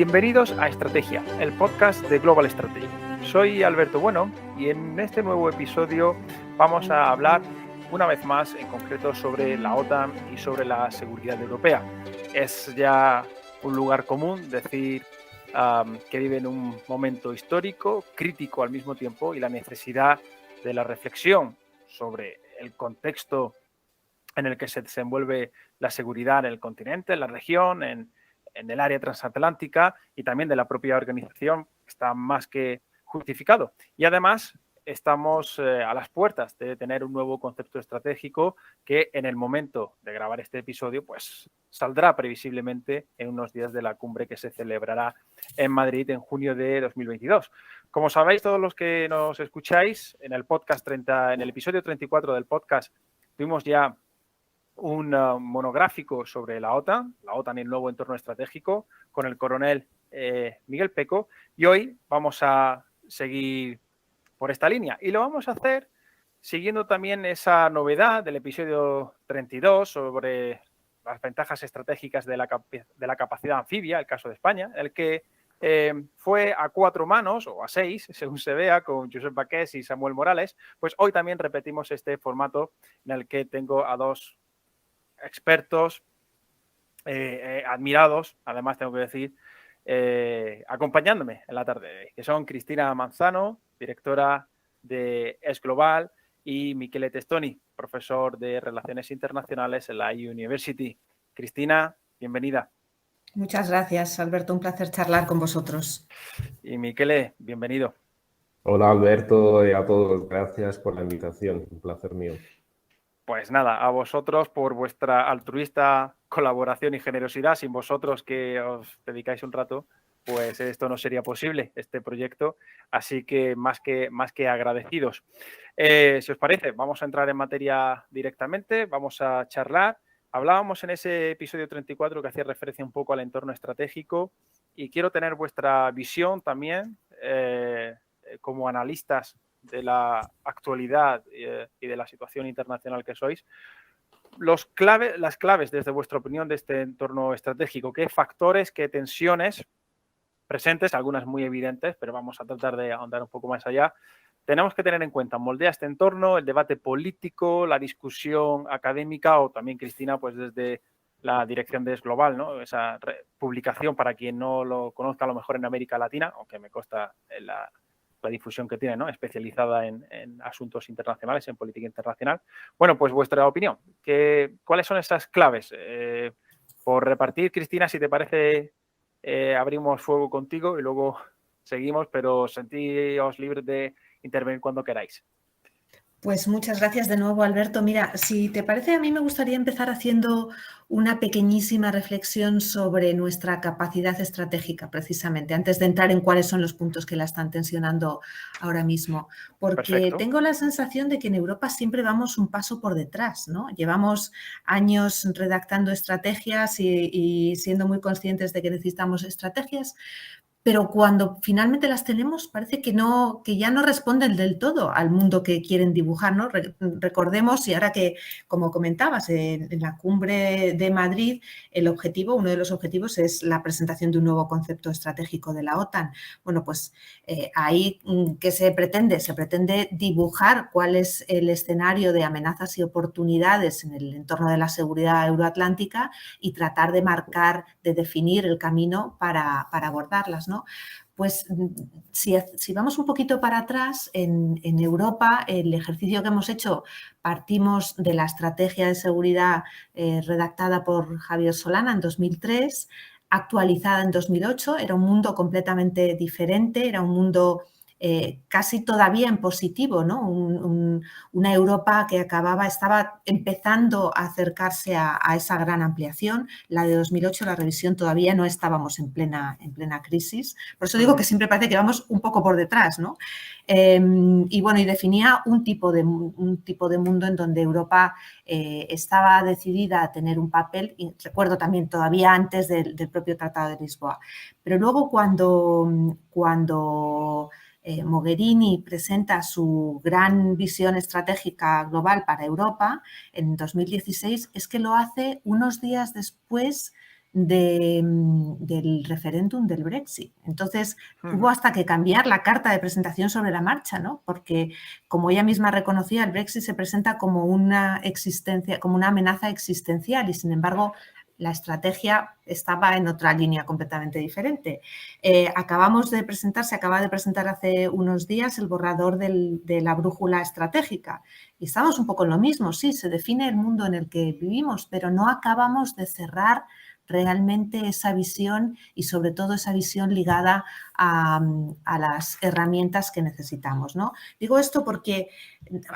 Bienvenidos a Estrategia, el podcast de Global Strategy. Soy Alberto Bueno y en este nuevo episodio vamos a hablar una vez más en concreto sobre la OTAN y sobre la seguridad europea. Es ya un lugar común decir que vive en un momento histórico, crítico al mismo tiempo, y la necesidad de la reflexión sobre el contexto en el que se desenvuelve la seguridad en el continente, en la región, en el área transatlántica y también de la propia organización, está más que justificado. Y además estamos a las puertas de tener un nuevo concepto estratégico que en el momento de grabar este episodio pues saldrá previsiblemente en unos días de la cumbre que se celebrará en Madrid en junio de 2022. Como sabéis todos los que nos escucháis, en el episodio 34 del podcast tuvimos ya un monográfico sobre la OTAN y el nuevo entorno estratégico con el coronel Miguel Peco, y hoy vamos a seguir por esta línea y lo vamos a hacer siguiendo también esa novedad del episodio 32 sobre las ventajas estratégicas de la capacidad anfibia, el caso de España, el que fue a 4 manos o a 6, según se vea, con Josep Baqués y Samuel Morales. Pues hoy también repetimos este formato en el que tengo a dos expertos admirados, además tengo que decir, acompañándome en la tarde, que son Cristina Manzano, directora de ES Global, y Michele Testoni, profesor de Relaciones Internacionales en la University. Cristina, bienvenida. Muchas gracias, Alberto. Un placer charlar con vosotros. Y Michele, bienvenido. Hola, Alberto, y a todos. Gracias por la invitación. Un placer mío. Pues nada, a vosotros por vuestra altruista colaboración y generosidad. Sin vosotros que os dedicáis un rato, pues esto no sería posible, este proyecto. Así que más que agradecidos. Si os parece, vamos a entrar en materia directamente, vamos a charlar. Hablábamos en ese episodio 34 que hacía referencia un poco al entorno estratégico y quiero tener vuestra visión también como analistas de la actualidad y de la situación internacional que sois, las claves desde vuestra opinión de este entorno estratégico. ¿Qué factores, qué tensiones presentes, algunas muy evidentes, pero vamos a tratar de ahondar un poco más allá, tenemos que tener en cuenta? Moldea este entorno, el debate político, la discusión académica o también, Cristina, pues desde la dirección de ES Global, ¿no? Esa publicación, para quien no lo conozca, a lo mejor en América Latina, aunque me consta la difusión que tiene, ¿no? Especializada en asuntos internacionales, en política internacional. Bueno, pues vuestra opinión. ¿Cuáles son esas claves? Por repartir, Cristina, si te parece, abrimos fuego contigo y luego seguimos, pero sentíos libres de intervenir cuando queráis. Pues muchas gracias de nuevo, Alberto. Mira, si te parece, a mí me gustaría empezar haciendo una pequeñísima reflexión sobre nuestra capacidad estratégica, precisamente, antes de entrar en cuáles son los puntos que la están tensionando ahora mismo. Porque Perfecto. Tengo la sensación de que en Europa siempre vamos un paso por detrás, ¿no? Llevamos años redactando estrategias y siendo muy conscientes de que necesitamos estrategias, pero cuando finalmente las tenemos parece que ya no responden del todo al mundo que quieren dibujar, ¿no? Recordemos, y ahora que, como comentabas, en la cumbre de Madrid, uno de los objetivos es la presentación de un nuevo concepto estratégico de la OTAN. Bueno, pues ahí, ¿qué se pretende? Se pretende dibujar cuál es el escenario de amenazas y oportunidades en el entorno de la seguridad euroatlántica y tratar de marcar, de definir el camino para abordarlas, ¿no? Pues si vamos un poquito para atrás, en Europa, el ejercicio que hemos hecho, partimos de la estrategia de seguridad redactada por Javier Solana en 2003, actualizada en 2008. Era un mundo completamente diferente, era un mundo casi todavía en positivo, ¿no? Una Europa que estaba empezando a acercarse a esa gran ampliación. La de 2008, la revisión, todavía no estábamos en plena crisis. Por eso digo que siempre parece que vamos un poco por detrás, ¿no? Y bueno, y definía un tipo de mundo en donde Europa estaba decidida a tener un papel, y recuerdo también todavía antes del propio Tratado de Lisboa. Pero luego cuando Mogherini presenta su gran visión estratégica global para Europa en 2016, es que lo hace unos días después del referéndum del Brexit. Entonces, hubo hasta que cambiar la carta de presentación sobre la marcha, ¿no? Porque, como ella misma reconocía, el Brexit se presenta como una amenaza existencial y, sin embargo, la estrategia estaba en otra línea completamente diferente. Se acaba de presentar hace unos días el borrador de la brújula estratégica y estamos un poco en lo mismo. Sí, se define el mundo en el que vivimos, pero no acabamos de cerrar realmente esa visión y sobre todo esa visión ligada a las herramientas que necesitamos, ¿no? Digo esto porque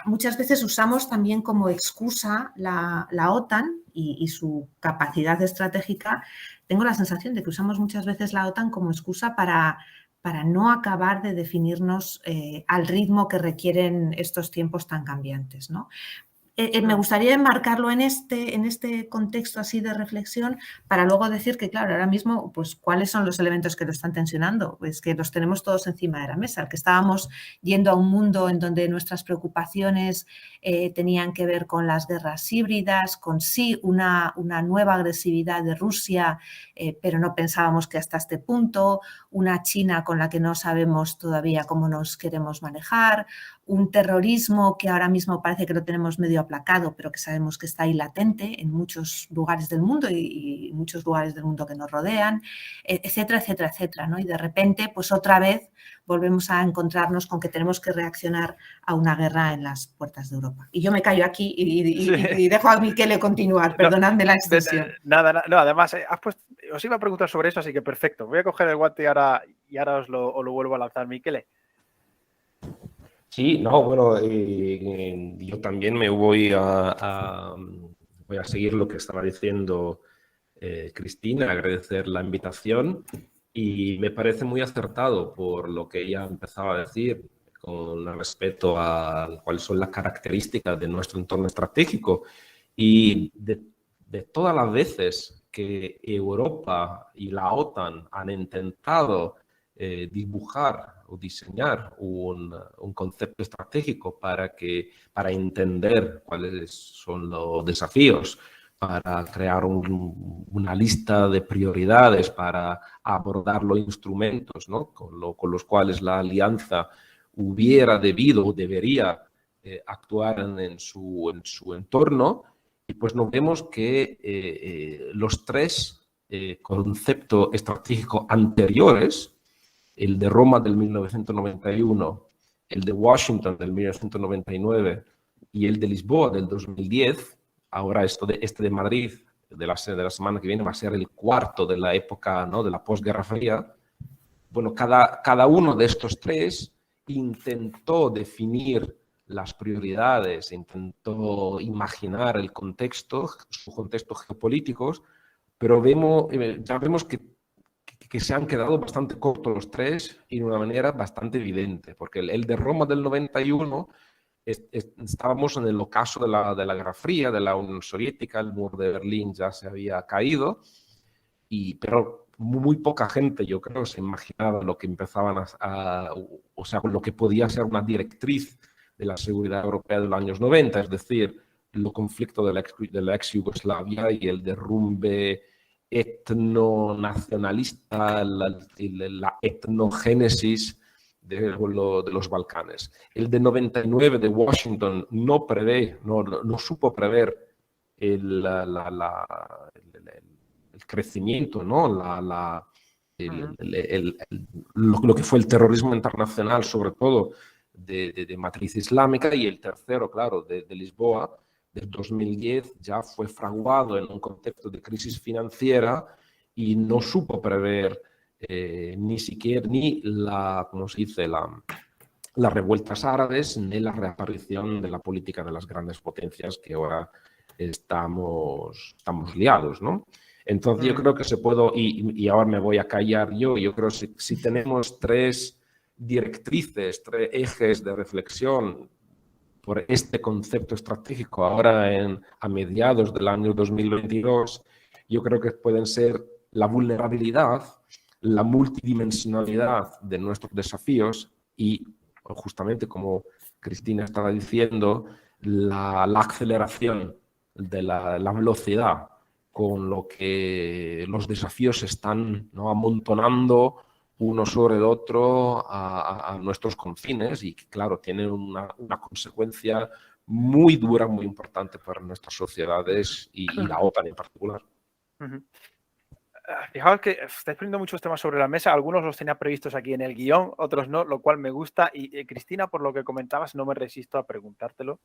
muchas veces usamos también como excusa la OTAN y su capacidad estratégica. Tengo la sensación de que usamos muchas veces la OTAN como excusa para no acabar de definirnos al ritmo que requieren estos tiempos tan cambiantes, ¿no? Me gustaría enmarcarlo en este contexto así de reflexión para luego decir que, claro, ahora mismo, pues, ¿cuáles son los elementos que lo están tensionando? Pues que los tenemos todos encima de la mesa, que estábamos yendo a un mundo en donde nuestras preocupaciones tenían que ver con las guerras híbridas, con sí una nueva agresividad de Rusia, pero no pensábamos que hasta este punto, una China con la que no sabemos todavía cómo nos queremos manejar, un terrorismo que ahora mismo parece que lo tenemos medio aplacado, pero que sabemos que está ahí latente en muchos lugares del mundo y muchos lugares del mundo que nos rodean, etcétera, etcétera, etcétera, ¿no? Y de repente, pues otra vez volvemos a encontrarnos con que tenemos que reaccionar a una guerra en las puertas de Europa. Y yo me callo aquí y dejo a Miquele continuar, perdonadme la extensión. Nada, no, además, os iba a preguntar sobre eso, así que perfecto. Voy a coger el guante y ahora os lo vuelvo a lanzar, Miquele. Sí, no, bueno, yo también me voy a seguir lo que estaba diciendo Cristina, agradecer la invitación y me parece muy acertado por lo que ella empezaba a decir con respecto a cuáles son las características de nuestro entorno estratégico y de todas las veces que Europa y la OTAN han intentado dibujar o diseñar un concepto estratégico para entender cuáles son los desafíos, para crear una lista de prioridades, para abordar los instrumentos, ¿no? con los cuales la alianza hubiera debido o debería actuar en su entorno. Y pues nos vemos que los tres conceptos estratégicos anteriores, el de Roma del 1991, el de Washington del 1999 y el de Lisboa del 2010, ahora este de Madrid de la semana que viene va a ser el cuarto de la época, ¿no?, de la posguerra fría. Bueno, cada uno de estos tres intentó definir las prioridades, intentó imaginar el contexto, sus contextos geopolíticos, pero ya vemos que se han quedado bastante cortos los tres y de una manera bastante evidente, porque el de Roma del 91 estábamos en el ocaso de la Guerra Fría, de la Unión Soviética, el muro de Berlín ya se había caído, pero muy poca gente, yo creo, se imaginaba lo que empezaban o sea, lo que podía ser una directriz de la seguridad europea de los años 90, es decir, el conflicto de la ex Yugoslavia y el derrumbe etnonacionalista, la etnogénesis de los Balcanes. El de 99 de Washington no supo prever el crecimiento, ¿no? Lo que fue el terrorismo internacional, sobre todo de matriz islámica, y el tercero, claro, de Lisboa, del 2010, ya fue fraguado en un contexto de crisis financiera y no supo prever ni siquiera ¿cómo se dice?, las revueltas árabes, ni la reaparición de la política de las grandes potencias que ahora estamos liados, ¿no? Entonces yo creo que y ahora me voy a callar yo creo que si tenemos tres directrices, tres ejes de reflexión por este concepto estratégico ahora a mediados del año 2022, yo creo que pueden ser la vulnerabilidad, la multidimensionalidad de nuestros desafíos y, justamente como Cristina estaba diciendo, la aceleración de la velocidad con lo que los desafíos se están, ¿no?, amontonando uno sobre el otro a nuestros confines y que, claro, tienen una consecuencia muy dura, muy importante para nuestras sociedades y la OTAN en particular. Fijaos que estáis poniendo muchos temas sobre la mesa, algunos los tenía previstos aquí en el guión, otros no, lo cual me gusta. Y Cristina, por lo que comentabas, no me resisto a preguntártelo,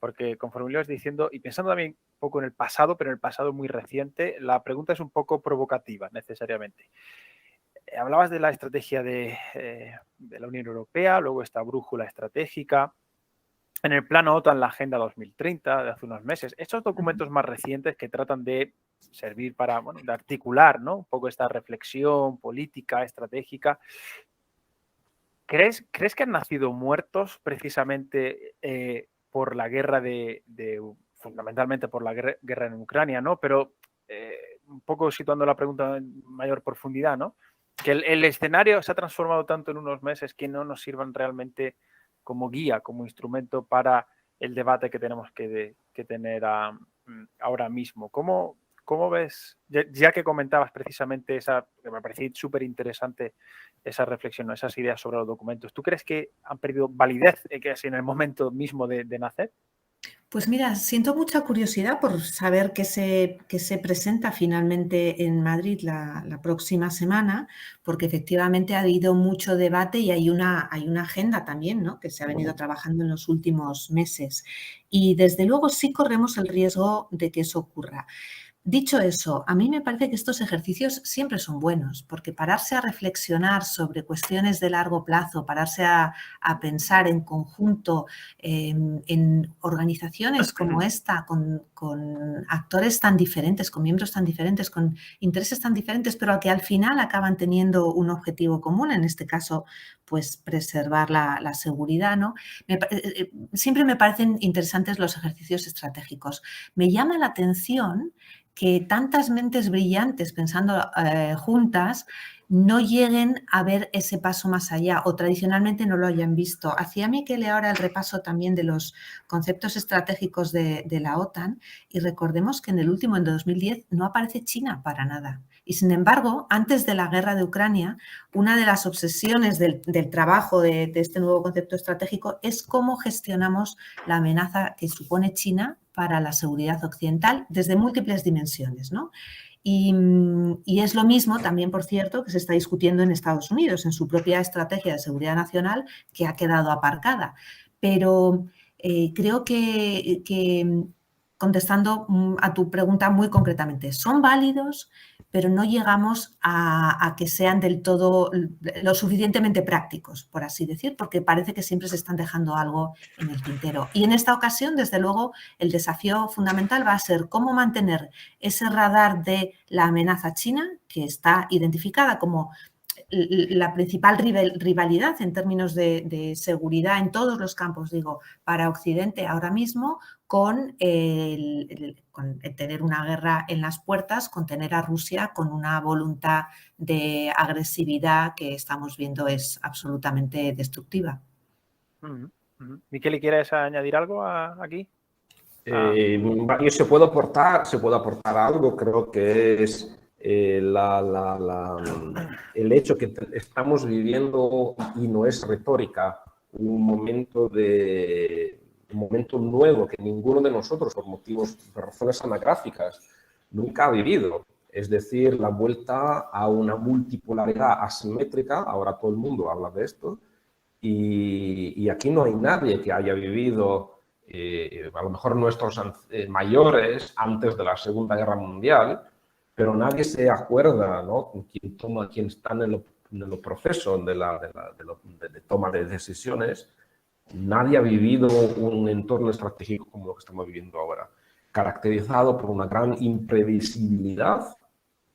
porque conforme lo ibas diciendo, y pensando también un poco en el pasado, pero en el pasado muy reciente, la pregunta es un poco provocativa, necesariamente. Hablabas de la estrategia de la Unión Europea, luego esta brújula estratégica. En el plano OTAN, la Agenda 2030 de hace unos meses, estos documentos más recientes que tratan de servir para, bueno, de articular, ¿no?, un poco esta reflexión política, estratégica. ¿Crees que han nacido muertos precisamente por la guerra fundamentalmente por la guerra en Ucrania, ¿no? Pero un poco situando la pregunta en mayor profundidad, ¿no? Que el escenario se ha transformado tanto en unos meses que no nos sirvan realmente como guía, como instrumento para el debate que tenemos que tener ahora mismo. ¿Cómo ves, ya que comentabas precisamente esa, que me parecía súper interesante esa reflexión, ¿no?, esas ideas sobre los documentos, ¿tú crees que han perdido validez casi en el momento mismo de nacer? Pues mira, siento mucha curiosidad por saber qué se presenta finalmente en Madrid la próxima semana, porque efectivamente ha habido mucho debate y hay una agenda también, ¿no?, que se ha venido trabajando en los últimos meses. Y desde luego sí corremos el riesgo de que eso ocurra. Dicho eso, a mí me parece que estos ejercicios siempre son buenos, porque pararse a reflexionar sobre cuestiones de largo plazo, pararse a pensar en conjunto en organizaciones como esta, con actores tan diferentes, con miembros tan diferentes, con intereses tan diferentes, pero que al final acaban teniendo un objetivo común, en este caso, pues preservar la seguridad, ¿no? Siempre me parecen interesantes los ejercicios estratégicos. Me llama la atención que tantas mentes brillantes pensando juntas no lleguen a ver ese paso más allá o tradicionalmente no lo hayan visto. Hacía Miquel ahora el repaso también de los conceptos estratégicos de la OTAN y recordemos que en el último, en 2010, no aparece China para nada. Y sin embargo, antes de la guerra de Ucrania, una de las obsesiones del trabajo de este nuevo concepto estratégico es cómo gestionamos la amenaza que supone China para la seguridad occidental desde múltiples dimensiones, ¿no? Y es lo mismo también, por cierto, que se está discutiendo en Estados Unidos, en su propia estrategia de seguridad nacional, que ha quedado aparcada. Pero creo que contestando a tu pregunta muy concretamente, son válidos, pero no llegamos a que sean del todo lo suficientemente prácticos, por así decir, porque parece que siempre se están dejando algo en el tintero. Y en esta ocasión, desde luego, el desafío fundamental va a ser cómo mantener ese radar de la amenaza china, que está identificada como la principal rivalidad en términos de seguridad en todos los campos, digo, para Occidente ahora mismo, con tener una guerra en las puertas, con tener a Rusia con una voluntad de agresividad que estamos viendo es absolutamente destructiva. Miquel, ¿quieres añadir algo aquí? Se puede aportar algo, creo que es el hecho que estamos viviendo, y no es retórica, un momento nuevo que ninguno de nosotros, por razones anagráficas, nunca ha vivido. Es decir, la vuelta a una multipolaridad asimétrica, ahora todo el mundo habla de esto, y aquí no hay nadie que haya vivido, a lo mejor nuestros mayores antes de la Segunda Guerra Mundial, pero nadie se acuerda, ¿no?, quién está en el proceso de toma de decisiones. Nadie ha vivido un entorno estratégico como lo que estamos viviendo ahora, caracterizado por una gran imprevisibilidad,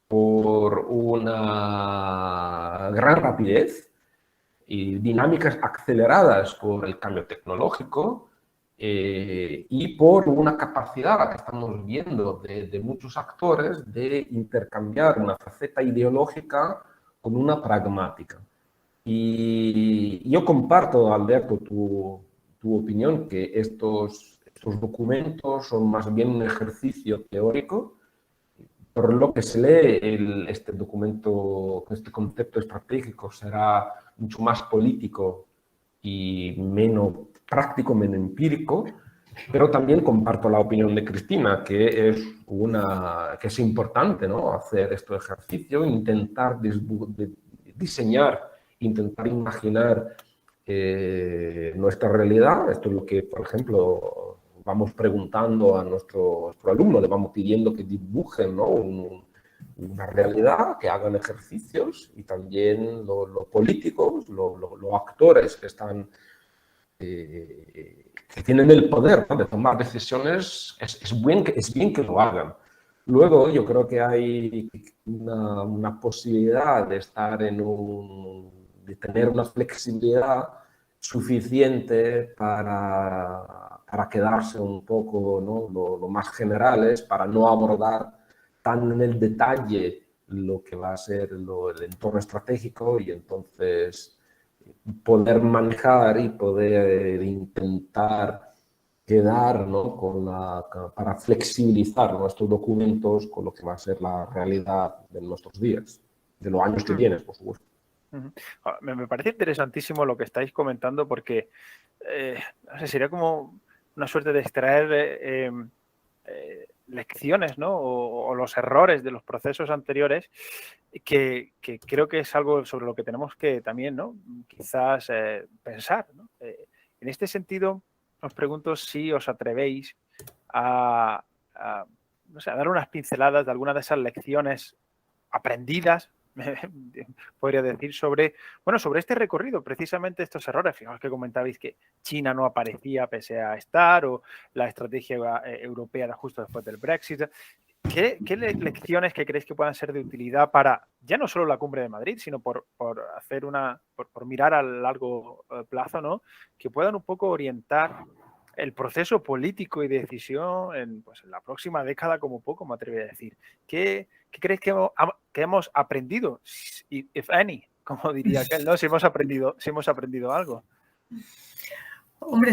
por una gran rapidez y dinámicas aceleradas por el cambio tecnológico, y por una capacidad que estamos viendo de muchos actores de intercambiar una faceta ideológica con una pragmática. Y yo comparto, Alberto, tu opinión, que estos documentos son más bien un ejercicio teórico por lo que se lee, este documento, este concepto estratégico será mucho más político y menos práctico, menos empírico, pero también comparto la opinión de Cristina, que es importante, ¿no? Hacer este ejercicio, intentar diseñar, intentar imaginar nuestra realidad. Esto es lo que, por ejemplo, vamos preguntando a nuestro alumno, le vamos pidiendo que dibujen, ¿no? Una realidad, que hagan ejercicios, y también los políticos, los actores que están, que tienen el poder, ¿no?, de tomar decisiones, es bien que lo hagan. Luego yo creo que hay una posibilidad de estar de tener una flexibilidad suficiente para quedarse un poco, ¿no?, lo más generales, para no abordar tan en el detalle lo que va a ser el entorno estratégico, y entonces poder manejar y poder intentar quedar, ¿no?, para flexibilizar nuestros documentos con lo que va a ser la realidad de nuestros días, de los años que vienen, por supuesto. Me parece interesantísimo lo que estáis comentando, porque no sé, sería como una suerte de extraer lecciones, ¿no? O los errores de los procesos anteriores, que creo que es algo sobre lo que tenemos que también, ¿no?, quizás pensar, ¿no? En este sentido, os pregunto si os atrevéis no sé, a dar unas pinceladas de alguna de esas lecciones aprendidas, podría decir, sobre este recorrido, precisamente estos errores. Fijaos que comentabais que China no aparecía pese a estar, o la estrategia europea justo después del Brexit. ¿Qué lecciones que creéis que puedan ser de utilidad para ya no solo la Cumbre de Madrid, sino por hacer por mirar a largo plazo, ¿no?, que puedan un poco orientar el proceso político y de decisión en la próxima década, como poco me atrevo a decir? ¿Qué creéis que hemos aprendido? If any, como diría aquel, ¿no? Si hemos aprendido algo. Hombre,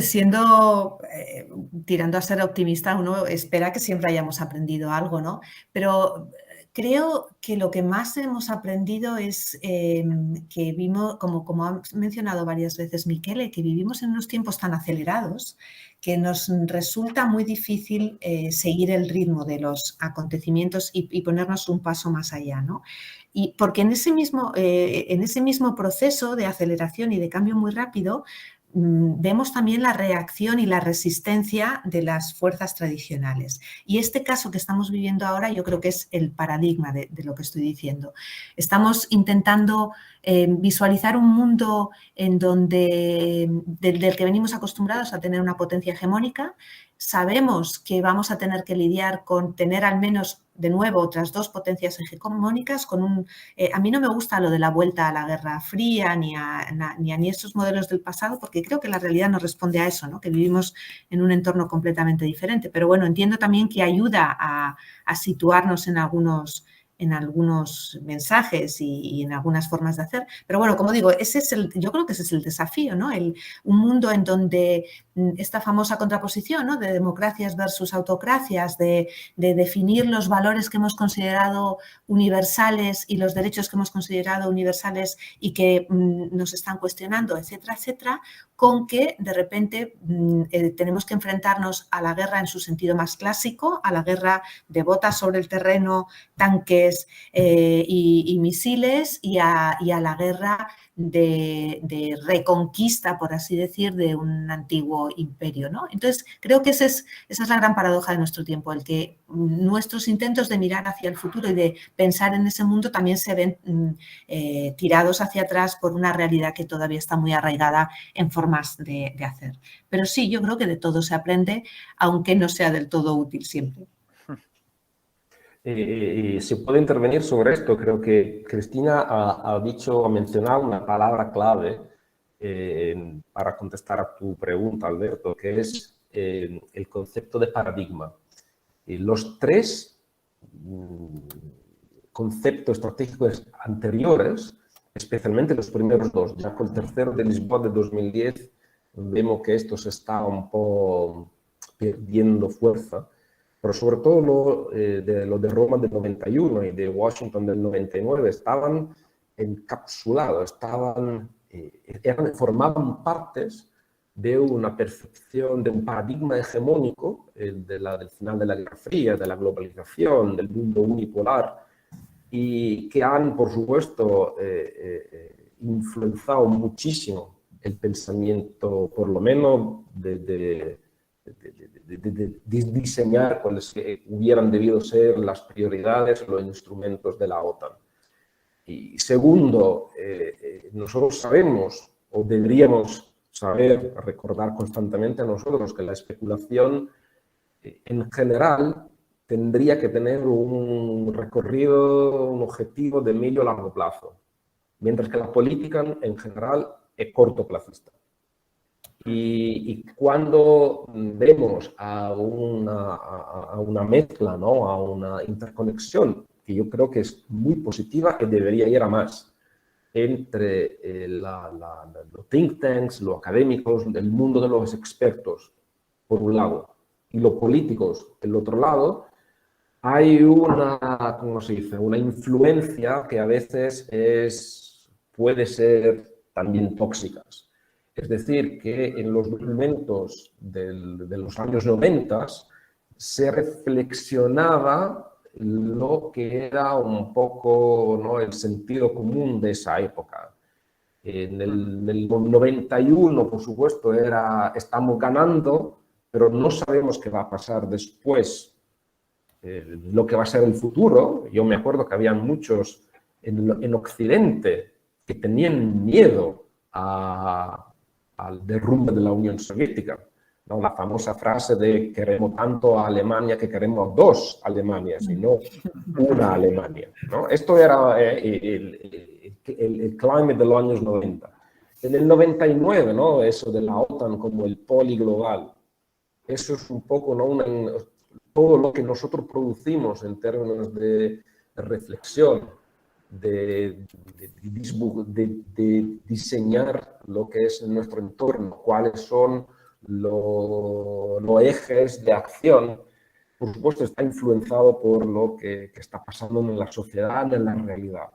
tirando a ser optimista, uno espera que siempre hayamos aprendido algo, ¿no? Pero creo que lo que más hemos aprendido es que como ha mencionado varias veces Michele, que vivimos en unos tiempos tan acelerados que nos resulta muy difícil seguir el ritmo de los acontecimientos y ponernos un paso más allá, ¿no? Y porque en ese mismo proceso de aceleración y de cambio muy rápido, vemos también la reacción y la resistencia de las fuerzas tradicionales. Y este caso que estamos viviendo ahora yo creo que es el paradigma de lo que estoy diciendo. Estamos intentando visualizar un mundo en del que venimos acostumbrados a tener una potencia hegemónica. Sabemos que vamos a tener que lidiar con tener al menos de nuevo otras dos potencias hegemónicas. A mí no me gusta lo de la vuelta a la Guerra Fría ni a esos modelos del pasado, porque creo que la realidad no responde a eso, ¿no?, que vivimos en un entorno completamente diferente. Pero bueno, entiendo también que ayuda a situarnos en algunos mensajes y en algunas formas de hacer. Pero bueno, como digo, yo creo que ese es el desafío, ¿no? Un mundo en donde esta famosa contraposición, ¿no?, de democracias versus autocracias, de definir los valores que hemos considerado universales y los derechos que hemos considerado universales y que nos están cuestionando, etcétera, etcétera, con que de repente tenemos que enfrentarnos a la guerra en su sentido más clásico, a la guerra de botas sobre el terreno, tanques y misiles, y a la guerra de reconquista, por así decir, de un antiguo imperio, ¿no? Entonces, creo que esa es la gran paradoja de nuestro tiempo, el que nuestros intentos de mirar hacia el futuro y de pensar en ese mundo también se ven tirados hacia atrás por una realidad que todavía está muy arraigada en formas de hacer. Pero sí, yo creo que de todo se aprende, aunque no sea del todo útil siempre. Se puede intervenir sobre esto. Creo que Cristina ha mencionado una palabra clave para contestar a tu pregunta, Alberto, que es el concepto de paradigma. Los tres conceptos estratégicos anteriores, especialmente los primeros dos, ya con el tercero de Lisboa de 2010, vemos que esto se está un poco perdiendo fuerza. pero sobre todo lo de Roma del 91 y de Washington del 99 estaban encapsulados, formaban partes de una percepción, de un paradigma hegemónico del final de la Guerra Fría, de la globalización, del mundo unipolar, y que han, por supuesto, influenciado muchísimo el pensamiento, por lo menos de diseñar cuáles hubieran debido ser las prioridades, los instrumentos de la OTAN. Y segundo, nosotros sabemos, o deberíamos saber, recordar constantemente a nosotros que la especulación en general tendría que tener un recorrido, un objetivo de medio a largo plazo, mientras que la política en general es cortoplacista. Y cuando vemos a una mezcla, ¿no? A una interconexión, que yo creo que es muy positiva, que debería ir a más, entre los think tanks, los académicos, el mundo de los expertos, por un lado, y los políticos, del otro lado, hay ¿cómo se dice? Una influencia que a veces puede ser también tóxicas. Es decir, que en los documentos de los años 90 se reflexionaba lo que era un poco, ¿no?, el sentido común de esa época. En el 91, por supuesto, estamos ganando, pero no sabemos qué va a pasar después, lo que va a ser el futuro. Yo me acuerdo que había muchos en Occidente que tenían miedo al derrumbe de la Unión Soviética, ¿no? La famosa frase de queremos tanto a Alemania que queremos dos Alemanias y no una Alemania, ¿no? Esto era el climate de los años 90. En el 99, ¿no? Eso de la OTAN como el poliglobal, eso es un poco, ¿no?, todo lo que nosotros producimos en términos de reflexión, de diseñar lo que es nuestro entorno, cuáles son los ejes de acción, por supuesto está influenciado por lo que está pasando en la sociedad, en la realidad.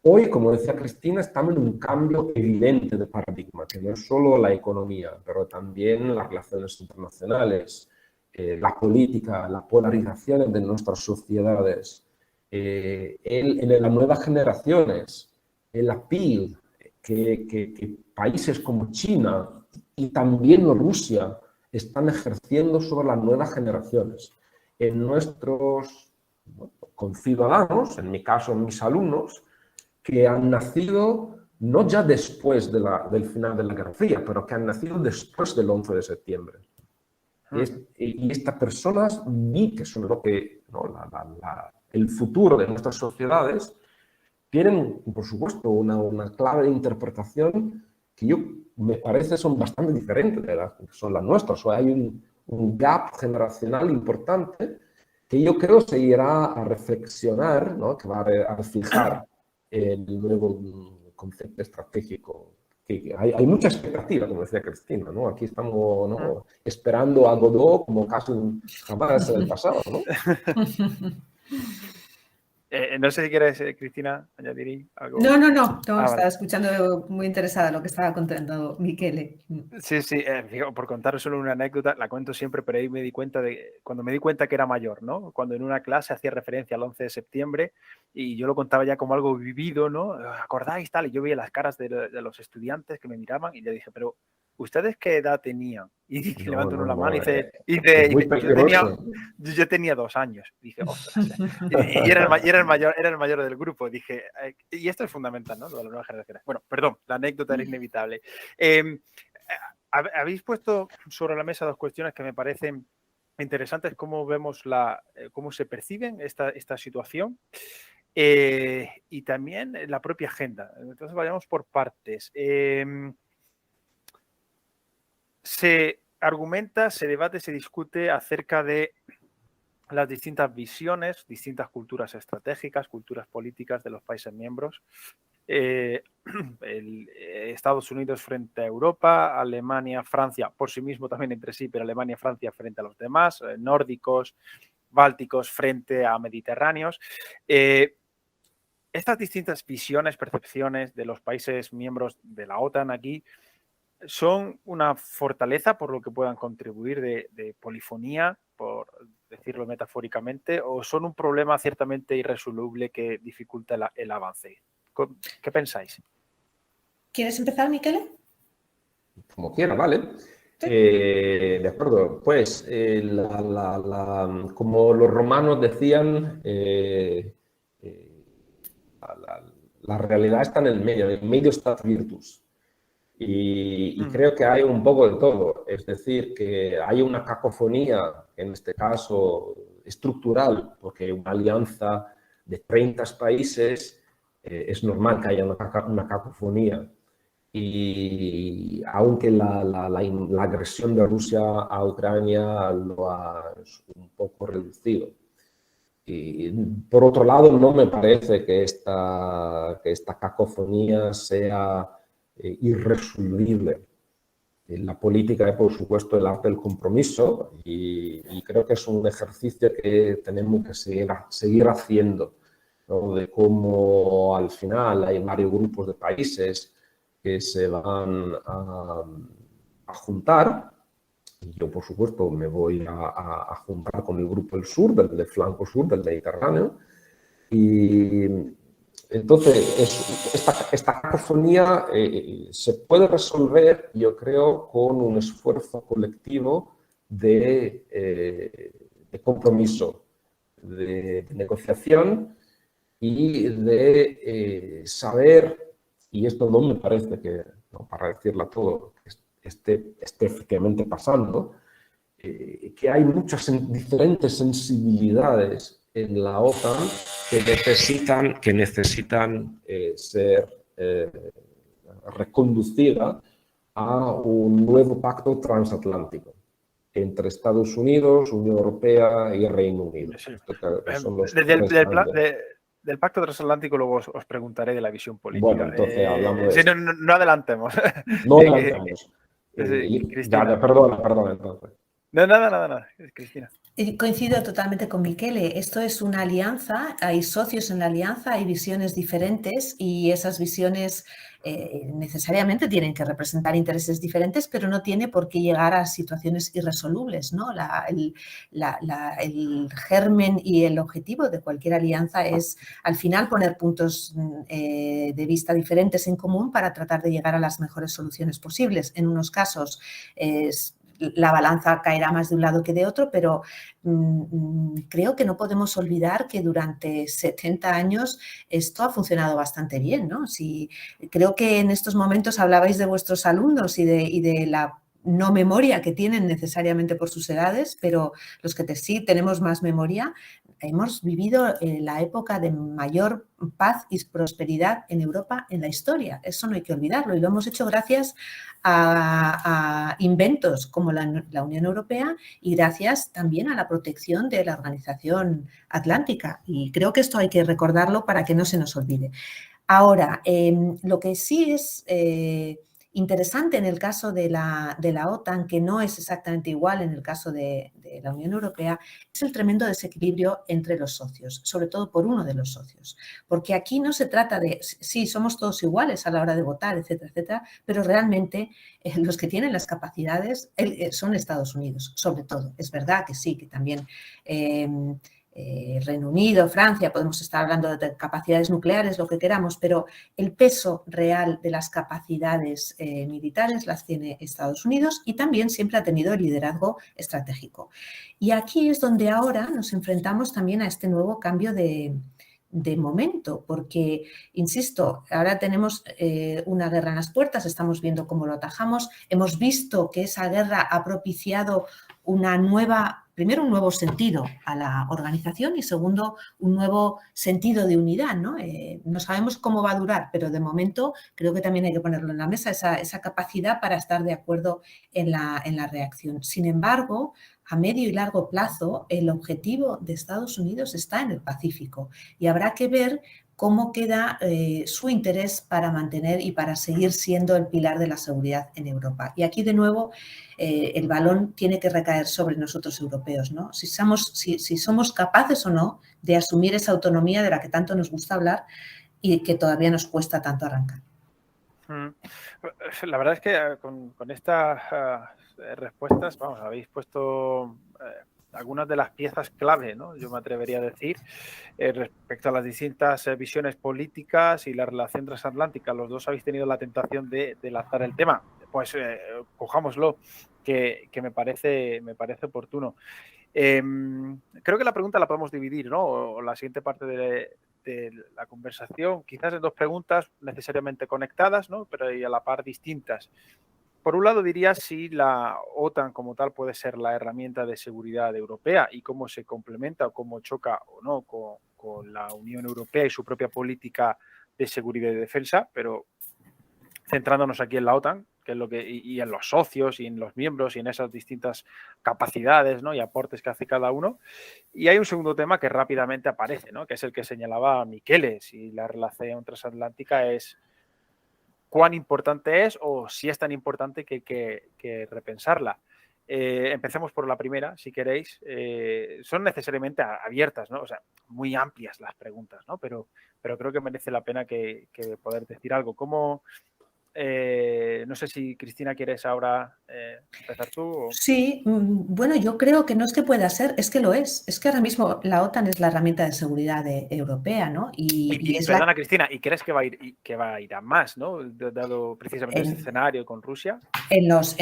Hoy, como decía Cristina, estamos en un cambio evidente de paradigma, que no es solo la economía, pero también las relaciones internacionales, la política, las polarizaciones de nuestras sociedades, en las nuevas generaciones, el appeal que países como China y también Rusia están ejerciendo sobre las nuevas generaciones. En nuestros conciudadanos, en mi caso, mis alumnos, que han nacido no ya después del final de la Guerra Fría, pero que han nacido después del 11 de septiembre. Y estas personas vi que son lo que, ¿no?, el futuro de nuestras sociedades, tienen, por supuesto, una clave de interpretación que me parece son bastante diferentes de las que son las nuestras. O hay un gap generacional importante que yo creo se irá a reflexionar, ¿no?, que va a fijar el nuevo concepto estratégico. Que hay mucha expectativa, como decía Cristina, ¿no? Aquí estamos, ¿no?, esperando a Godot como casi jamás en el pasado, ¿no? No sé si quieres, Cristina, añadir algo. No, estaba vale. escuchando muy interesada lo que estaba contando Michele. Sí, por contar solo una anécdota, la cuento siempre, pero ahí me di cuenta cuando me di cuenta que era mayor, ¿no? Cuando en una clase hacía referencia al 11 de septiembre y yo lo contaba ya como algo vivido, ¿no? ¿Acordáis tal? Y yo veía las caras de los estudiantes que me miraban y le dije, pero ¿ustedes qué edad tenían? Y levanto uno la mano y dice, yo tenía 2 años. Dije, ostras. Y era el mayor del grupo. Dije, y esto es fundamental, ¿no? Lo de las nuevas generaciones. Bueno, perdón, la anécdota era inevitable. Habéis puesto sobre la mesa 2 cuestiones que me parecen interesantes, cómo vemos cómo se perciben esta situación y también la propia agenda. Entonces vayamos por partes. Se argumenta, se debate, se discute acerca de las distintas visiones, distintas culturas estratégicas, culturas políticas de los países miembros. Estados Unidos frente a Europa, Alemania, Francia, por sí mismo también entre sí, pero Alemania, Francia frente a los demás, nórdicos, bálticos frente a mediterráneos. Estas distintas visiones, percepciones de los países miembros de la OTAN aquí son una fortaleza por lo que puedan contribuir de polifonía, por decirlo metafóricamente, o son un problema ciertamente irresoluble que dificulta el avance. ¿Qué pensáis? ¿Quieres empezar, Miquele? Como quiera, vale. Sí. De acuerdo, pues como los romanos decían, la realidad está en el medio está virtus. Y creo que hay un poco de todo, es decir, que hay una cacofonía, en este caso estructural, porque una alianza de 30 países es normal que haya una cacofonía. Y aunque la agresión de Rusia a Ucrania lo ha un poco reducido. Y por otro lado, no me parece que esta cacofonía sea irresoluble. La política es, por supuesto, el arte del compromiso y creo que es un ejercicio que tenemos que seguir haciendo, ¿no? De cómo al final hay varios grupos de países que se van a juntar. Yo, por supuesto, me voy a juntar con el grupo del sur, del flanco sur del Mediterráneo. Y entonces, esta cacofonía se puede resolver, yo creo, con un esfuerzo colectivo de compromiso, de negociación y de saber, y esto no me parece que, no, para decirlo todo, esté efectivamente pasando, que hay muchas diferentes sensibilidades en la OTAN que necesitan ser reconducidas a un nuevo pacto transatlántico entre Estados Unidos, Unión Europea y Reino Unido. Sí. Son los del pacto transatlántico luego os preguntaré de la visión política. Bueno, entonces hablamos de sí, no adelantemos. No adelantemos. Cristina. Perdona, entonces. No, nada, Cristina. Coincido totalmente con Miquele. Esto es una alianza, hay socios en la alianza, hay visiones diferentes y esas visiones necesariamente tienen que representar intereses diferentes, pero no tiene por qué llegar a situaciones irresolubles, ¿no? El germen y el objetivo de cualquier alianza es al final poner puntos de vista diferentes en común para tratar de llegar a las mejores soluciones posibles. En unos casos la balanza caerá más de un lado que de otro, pero creo que no podemos olvidar que durante 70 años esto ha funcionado bastante bien, ¿no? Creo que en estos momentos hablabais de vuestros alumnos y de la no memoria que tienen necesariamente por sus edades, pero los que sí tenemos más memoria, hemos vivido la época de mayor paz y prosperidad en Europa en la historia. Eso no hay que olvidarlo y lo hemos hecho gracias a inventos como la Unión Europea y gracias también a la protección de la Organización Atlántica. Y creo que esto hay que recordarlo para que no se nos olvide. Ahora, lo que sí es interesante en el caso de la OTAN, que no es exactamente igual en el caso de la Unión Europea, es el tremendo desequilibrio entre los socios, sobre todo por uno de los socios. Porque aquí no se trata de, sí, somos todos iguales a la hora de votar, etcétera, etcétera, pero realmente los que tienen las capacidades son Estados Unidos, sobre todo. Es verdad que sí, que también Reino Unido, Francia, podemos estar hablando de capacidades nucleares, lo que queramos, pero el peso real de las capacidades militares las tiene Estados Unidos y también siempre ha tenido el liderazgo estratégico. Y aquí es donde ahora nos enfrentamos también a este nuevo cambio de momento, porque, insisto, ahora tenemos una guerra en las puertas, estamos viendo cómo lo atajamos, hemos visto que esa guerra ha propiciado primero un nuevo sentido a la organización y segundo un nuevo sentido de unidad, ¿no? No sabemos cómo va a durar, pero de momento creo que también hay que ponerlo en la mesa, esa capacidad para estar de acuerdo en la reacción. Sin embargo, a medio y largo plazo, el objetivo de Estados Unidos está en el Pacífico y habrá que ver cómo queda su interés para mantener y para seguir siendo el pilar de la seguridad en Europa. Y aquí, de nuevo, el balón tiene que recaer sobre nosotros europeos, ¿no? Si somos capaces o no de asumir esa autonomía de la que tanto nos gusta hablar y que todavía nos cuesta tanto arrancar. La verdad es que con estas respuestas, vamos, habéis puesto algunas de las piezas clave, ¿no? Yo me atrevería a decir, respecto a las distintas visiones políticas y la relación transatlántica. Los dos habéis tenido la tentación de lanzar el tema. Pues cojámoslo, que me parece oportuno. Creo que la pregunta la podemos dividir, ¿no? O la siguiente parte de la conversación, quizás en dos preguntas necesariamente conectadas, ¿no? Pero y a la par distintas. Por un lado diría si la OTAN como tal puede ser la herramienta de seguridad europea y cómo se complementa o cómo choca o no con la Unión Europea y su propia política de seguridad y defensa, pero centrándonos aquí en la OTAN, que es lo que, y en los socios y en los miembros y en esas distintas capacidades, ¿no? Y aportes que hace cada uno. Y hay un segundo tema que rápidamente aparece, ¿no? Que es el que señalaba Michele, si la relación transatlántica es cuán importante es o si es tan importante que hay que repensarla. Empecemos por la primera, si queréis. Son necesariamente abiertas, ¿no? O sea, muy amplias las preguntas, ¿no? Pero creo que merece la pena que poder decir algo. ¿Cómo, no sé si Cristina quieres ahora empezar tú? O... Sí, bueno, yo creo que no es que pueda ser, es que lo es. Es que ahora mismo la OTAN es la herramienta de seguridad europea, ¿no? Y es perdona, Cristina, ¿y crees que va a ir a más, ¿no? Dado precisamente este escenario con Rusia. En los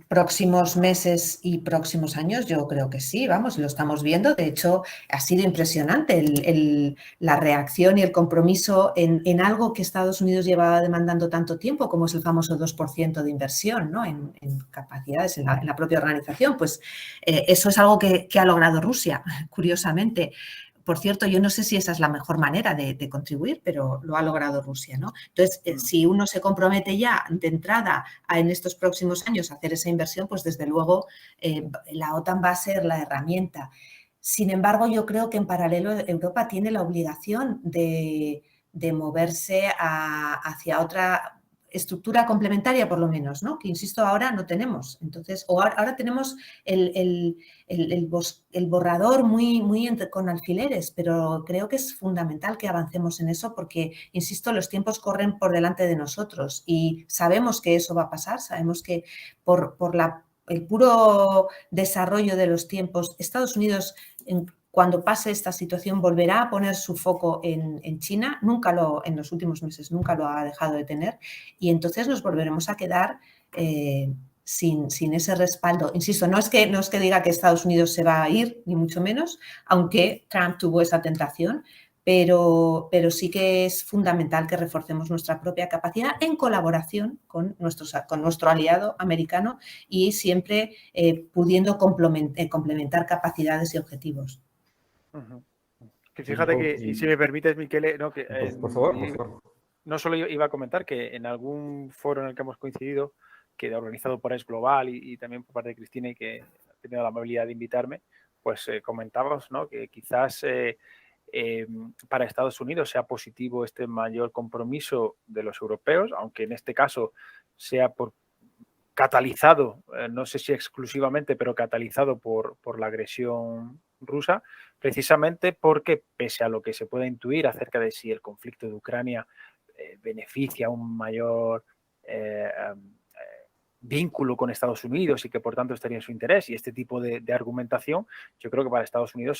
próximos meses y próximos años, yo creo que sí, vamos, lo estamos viendo. De hecho, ha sido impresionante la reacción y el compromiso en algo que Estados Unidos llevaba demandando tanto tiempo, como es el famoso 2% de inversión, ¿no? en capacidades en la propia organización. Pues eso es algo que ha logrado Rusia, curiosamente. Por cierto, yo no sé si esa es la mejor manera de contribuir, pero lo ha logrado Rusia, ¿no? Entonces, si uno se compromete ya de entrada en estos próximos años a hacer esa inversión, pues desde luego la OTAN va a ser la herramienta. Sin embargo, yo creo que en paralelo Europa tiene la obligación de moverse hacia otra estructura complementaria, por lo menos, ¿no? Que, insisto, ahora no tenemos. Entonces, ahora tenemos el borrador muy con alfileres, pero creo que es fundamental que avancemos en eso porque, insisto, los tiempos corren por delante de nosotros y sabemos que eso va a pasar, sabemos que por el puro desarrollo de los tiempos, Estados Unidos, cuando pase esta situación, volverá a poner su foco en China, en los últimos meses nunca lo ha dejado de tener, y entonces nos volveremos a quedar sin ese respaldo. Insisto, no es que diga que Estados Unidos se va a ir, ni mucho menos, aunque Trump tuvo esa tentación, pero sí que es fundamental que reforcemos nuestra propia capacidad en colaboración con nuestro aliado americano y siempre pudiendo complementar capacidades y objetivos. Que fíjate que, y si me permites, Michele, no, que, por favor. No solo iba a comentar que en algún foro en el que hemos coincidido, que organizado por Es Global y también por parte de Cristina y que ha tenido la amabilidad de invitarme, pues comentábamos, ¿no? Que quizás para Estados Unidos sea positivo este mayor compromiso de los europeos, aunque en este caso sea catalizado, no sé si exclusivamente, pero catalizado por la agresión rusa, precisamente porque, pese a lo que se pueda intuir acerca de si el conflicto de Ucrania beneficia un mayor vínculo con Estados Unidos y que por tanto estaría en su interés, y este tipo de argumentación, yo creo que para Estados Unidos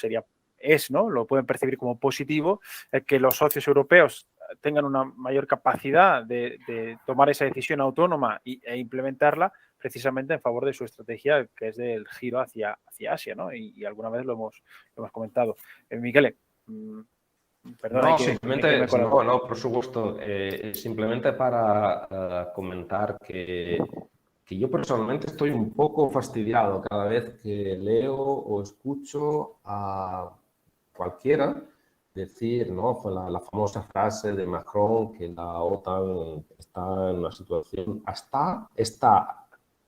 ¿no? Lo pueden percibir como positivo, que los socios europeos tengan una mayor capacidad de tomar esa decisión autónoma e implementarla precisamente en favor de su estrategia, que es del giro hacia Asia, ¿no? Y alguna vez lo hemos comentado. Michele, perdona. No, por supuesto. Simplemente para comentar que yo personalmente estoy un poco fastidiado cada vez que leo o escucho a cualquiera decir, ¿no? Fue la famosa frase de Macron que la OTAN está en una situación, está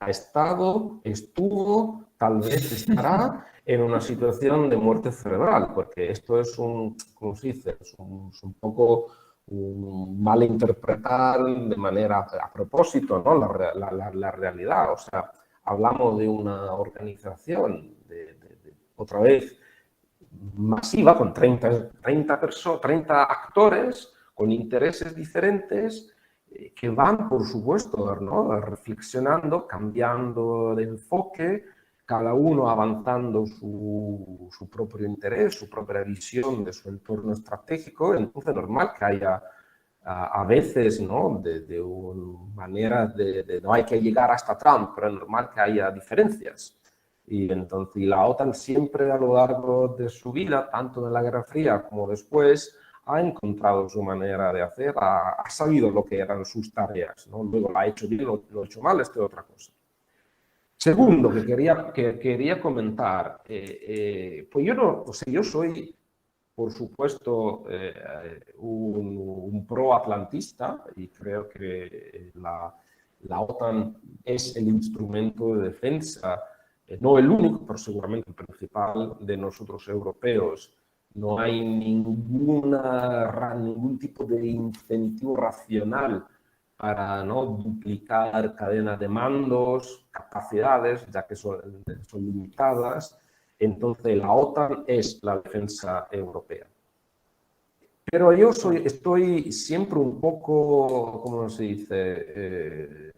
ha estado, estuvo, tal vez estará en una situación de muerte cerebral, porque esto es ¿cómo se dice? Es un poco un malinterpretar de manera a propósito, ¿no? La realidad. O sea, hablamos de una organización, otra vez, masiva, con 30 actores, con intereses diferentes, que van, por supuesto, ¿no? Reflexionando, cambiando de enfoque, cada uno avanzando su propio interés, su propia visión de su entorno estratégico. Entonces, es normal que haya a veces, ¿no? de maneras no hay que llegar hasta Trump, pero es normal que haya diferencias. Y entonces la OTAN siempre a lo largo de su vida, tanto en la Guerra Fría como después, ha encontrado su manera de hacer, ha sabido lo que eran sus tareas, ¿no? Luego lo ha hecho bien, lo ha hecho mal, esto es otra cosa. Segundo, que quería comentar, pues yo soy, por supuesto, un pro-atlantista y creo que la OTAN es el instrumento de defensa, no el único, pero seguramente el principal de nosotros europeos. No hay ningún tipo de incentivo racional para no duplicar cadenas de mandos, capacidades, ya que son limitadas. Entonces, la OTAN es la defensa europea. Pero yo estoy siempre un poco, ¿cómo se dice?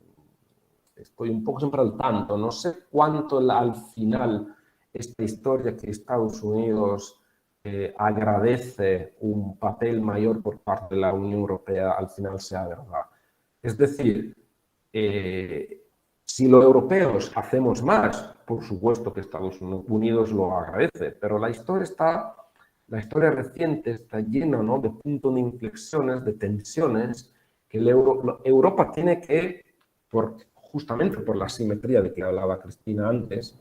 Estoy un poco siempre al tanto. No sé cuánto al final esta historia que Estados Unidos agradece un papel mayor por parte de la Unión Europea al final sea verdad. Es decir, si los europeos hacemos más, por supuesto que Estados Unidos lo agradece, pero la historia reciente está llena, ¿no? de puntos de inflexiones, de tensiones, que Europa tiene que, justamente por la asimetría de que hablaba Cristina antes,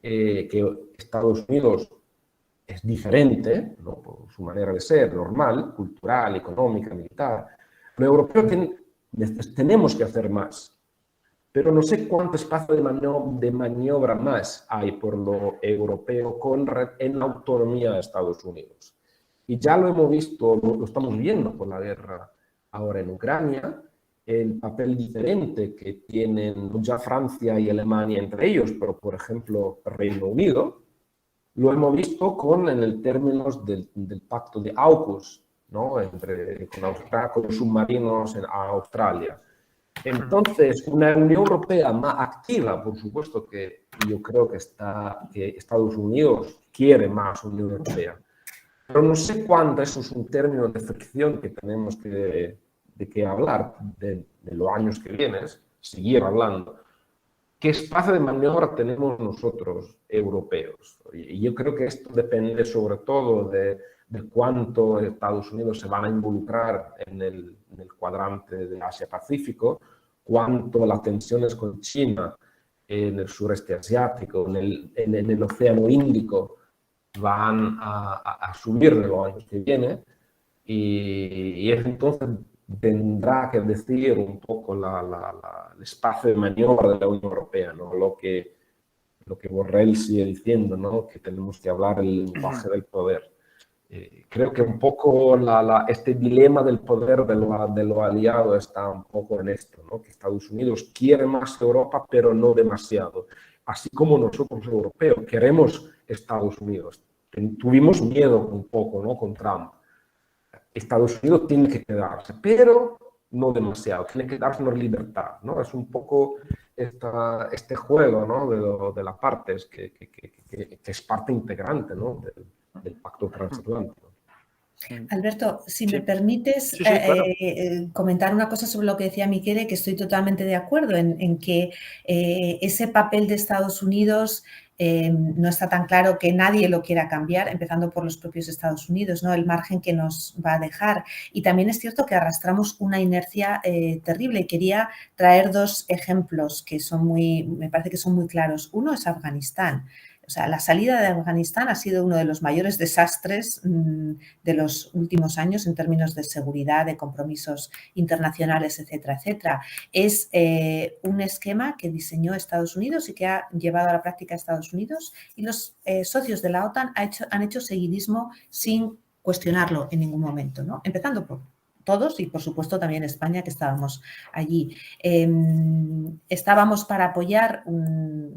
que Estados Unidos es diferente, ¿no? por su manera de ser, normal, cultural, económica, militar. Los europeos tenemos que hacer más. Pero no sé cuánto espacio de maniobra más hay por lo europeo en la autonomía de Estados Unidos. Y ya lo hemos visto, lo estamos viendo por la guerra ahora en Ucrania, el papel diferente que tienen ya Francia y Alemania entre ellos, pero por ejemplo Reino Unido, lo hemos visto en el términos del pacto de AUKUS, ¿no? con los submarinos a Australia. Entonces, una Unión Europea más activa, por supuesto que yo creo que Estados Unidos quiere más Unión Europea, pero no sé cuánto eso es un término de fricción que tenemos de que hablar de los años que vienen, seguir hablando. ¿Qué espacio de maniobra tenemos nosotros, europeos? Y yo creo que esto depende sobre todo de cuánto Estados Unidos se van a involucrar en el cuadrante de Asia-Pacífico, cuánto las tensiones con China en el sureste asiático, en el Océano Índico, van a subir en los años que vienen. Y entonces tendrá que decidir un poco el espacio de maniobra de la Unión Europea, ¿no? Lo que Borrell sigue diciendo, ¿no? Que tenemos que hablar el lenguaje del poder. Creo que un poco este dilema del poder de los aliados está un poco en esto, ¿no? Que Estados Unidos quiere más Europa, pero no demasiado. Así como nosotros europeos queremos Estados Unidos. Tuvimos miedo un poco, ¿no? Con Trump. Estados Unidos tiene que quedarse, pero no demasiado, tiene que darnos libertad, ¿no? Es un poco este juego, ¿no? de las partes que es parte integrante, ¿no? del pacto transatlántico. Alberto, si me permites claro. Comentar una cosa sobre lo que decía Miquele, que estoy totalmente de acuerdo en que ese papel de Estados Unidos no está tan claro que nadie lo quiera cambiar, empezando por los propios Estados Unidos, ¿no? El margen que nos va a dejar. Y también es cierto que arrastramos una inercia terrible. Y quería traer dos ejemplos que me parece que son muy claros. Uno es Afganistán. O sea, la salida de Afganistán ha sido uno de los mayores desastres de los últimos años en términos de seguridad, de compromisos internacionales, etcétera, etcétera. Es un esquema que diseñó Estados Unidos y que ha llevado a la práctica Estados Unidos, y los socios de la OTAN han hecho seguidismo sin cuestionarlo en ningún momento, ¿no? Empezando por todos y, por supuesto, también España, que estábamos allí. Estábamos para apoyar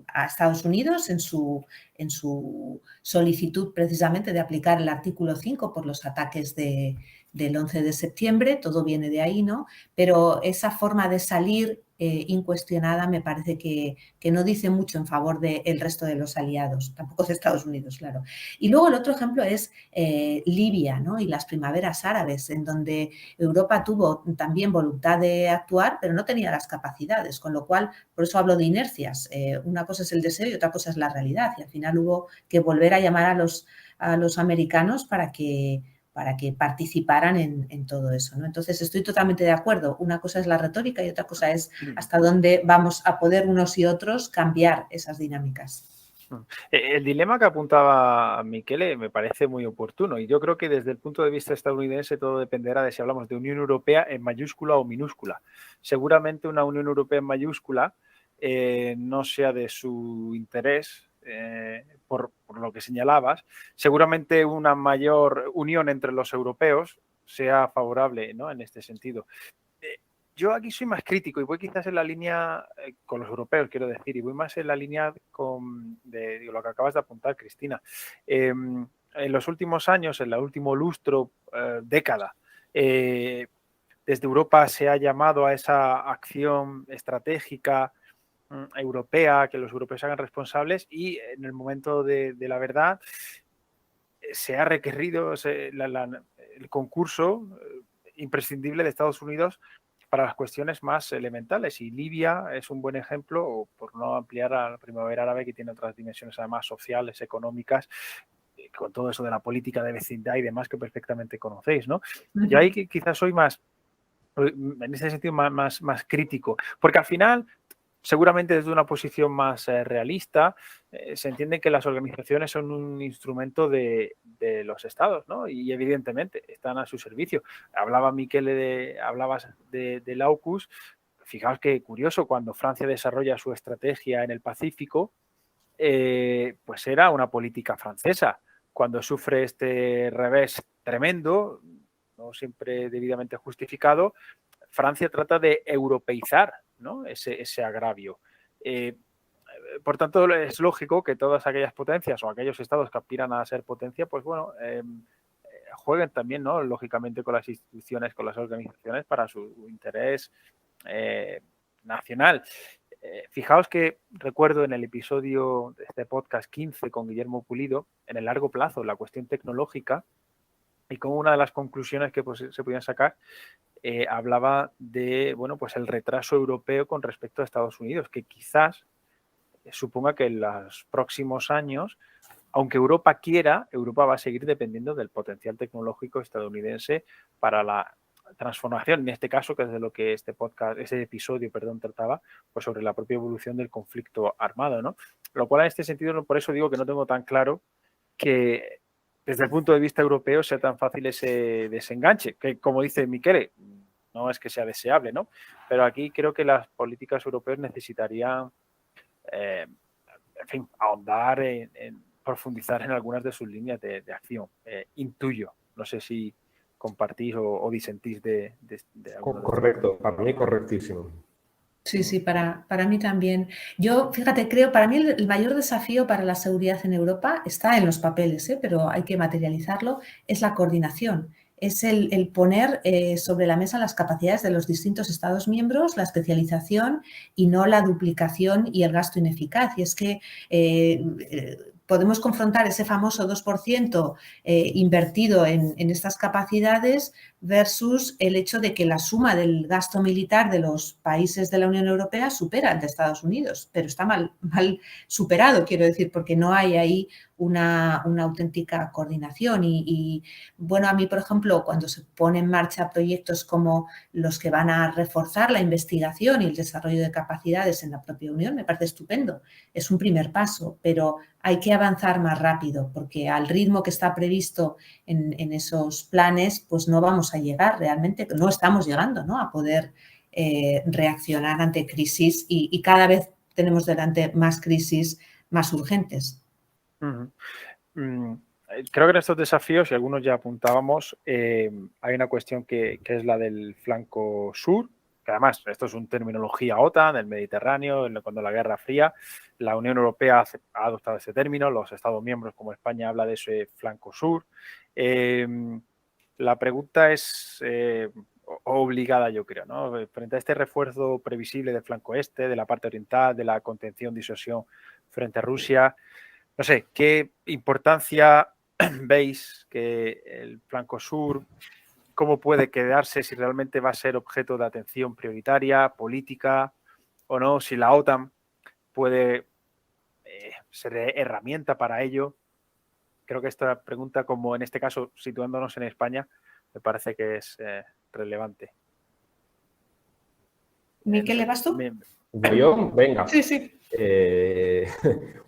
a Estados Unidos en su solicitud precisamente de aplicar el artículo 5 por los ataques del 11 de septiembre, todo viene de ahí, ¿no? Pero esa forma de salir incuestionada me parece que no dice mucho en favor del resto de los aliados, tampoco de Estados Unidos, claro. Y luego el otro ejemplo es Libia, ¿no? Y las primaveras árabes, en donde Europa tuvo también voluntad de actuar, pero no tenía las capacidades, con lo cual, por eso hablo de inercias. Una cosa es el deseo y otra cosa es la realidad, y al final hubo que volver a llamar a los americanos para que participaran en todo eso, ¿no? Entonces, estoy totalmente de acuerdo. Una cosa es la retórica y otra cosa es hasta dónde vamos a poder unos y otros cambiar esas dinámicas. El dilema que apuntaba Michele me parece muy oportuno, y yo creo que desde el punto de vista estadounidense todo dependerá de si hablamos de Unión Europea en mayúscula o minúscula. Seguramente una Unión Europea en mayúscula no sea de su interés, por lo que señalabas. Seguramente una mayor unión entre los europeos sea favorable, ¿no?, en este sentido. Yo aquí soy más crítico y voy quizás en la línea con los europeos, quiero decir, y voy más en la línea de lo que acabas de apuntar, Cristina. En los últimos años, en el último lustro, década, desde Europa se ha llamado a esa acción estratégica europea, que los europeos se hagan responsables, y en el momento de la verdad se ha requerido el concurso imprescindible de Estados Unidos para las cuestiones más elementales, y Libia es un buen ejemplo, o por no ampliar a la primavera árabe, que tiene otras dimensiones además sociales, económicas, con todo eso de la política de vecindad y demás que perfectamente conocéis, ¿no? Yo ahí quizás soy más, en ese sentido, más crítico, porque al final, seguramente desde una posición más realista, se entiende que las organizaciones son un instrumento de los estados, ¿no? Y evidentemente están a su servicio. Hablaba Michele, hablabas del AUKUS. Fijaos qué curioso, cuando Francia desarrolla su estrategia en el Pacífico, pues era una política francesa. Cuando sufre este revés tremendo, no siempre debidamente justificado, Francia trata de europeizar, ¿no?, ese agravio. Por tanto, es lógico que todas aquellas potencias o aquellos estados que aspiran a ser potencia, pues bueno, jueguen también, ¿no?, lógicamente, con las instituciones, con las organizaciones para su interés nacional. Fijaos que recuerdo en el episodio de este podcast 15 con Guillermo Pulido, en el largo plazo, la cuestión tecnológica, y como una de las conclusiones que pues, se podían sacar, hablaba de, bueno, pues el retraso europeo con respecto a Estados Unidos, que quizás suponga que en los próximos años, aunque Europa quiera, Europa va a seguir dependiendo del potencial tecnológico estadounidense para la transformación, en este caso, que es de lo que ese episodio, trataba, pues sobre la propia evolución del conflicto armado, ¿no? Lo cual, en este sentido, por eso digo que no tengo tan claro que desde el punto de vista europeo sea tan fácil ese desenganche, que, como dice Michele, no es que sea deseable, ¿no? Pero aquí creo que las políticas europeas necesitarían, en fin, ahondar, profundizar en algunas de sus líneas de acción. Intuyo, no sé si compartís o disentís de Correcto, para mí correctísimo. Sí, para mí también. Yo, fíjate, creo, para mí el mayor desafío para la seguridad en Europa está en los papeles, pero hay que materializarlo, es la coordinación. Es el poner sobre la mesa las capacidades de los distintos Estados miembros, la especialización y no la duplicación y el gasto ineficaz. Y es que podemos confrontar ese famoso 2% invertido en estas capacidades versus el hecho de que la suma del gasto militar de los países de la Unión Europea supera el de Estados Unidos, pero está mal superado, quiero decir, porque no hay ahí una auténtica coordinación. Bueno, a mí, por ejemplo, cuando se ponen en marcha proyectos como los que van a reforzar la investigación y el desarrollo de capacidades en la propia Unión, me parece estupendo. Es un primer paso, pero hay que avanzar más rápido, porque al ritmo que está previsto en esos planes, pues no vamos a llegar realmente, no estamos llegando, ¿no?, a poder reaccionar ante crisis y cada vez tenemos delante más crisis más urgentes. Uh-huh. Creo que en estos desafíos, y algunos ya apuntábamos, hay una cuestión que es la del flanco sur, que además esto es una terminología OTAN, del Mediterráneo, cuando la Guerra Fría, la Unión Europea ha adoptado ese término, los Estados miembros como España habla de ese flanco sur. La pregunta es obligada, yo creo, ¿no? Frente a este refuerzo previsible del flanco este, de la parte oriental, de la contención, disuasión frente a Rusia, no sé, ¿qué importancia veis que el flanco sur, cómo puede quedarse, si realmente va a ser objeto de atención prioritaria, política o no, si la OTAN puede ser herramienta para ello? Creo que esta pregunta, como en este caso situándonos en España, me parece que es relevante. Miquel, ¿le vas tú? ¿Yo? Venga. Sí, sí.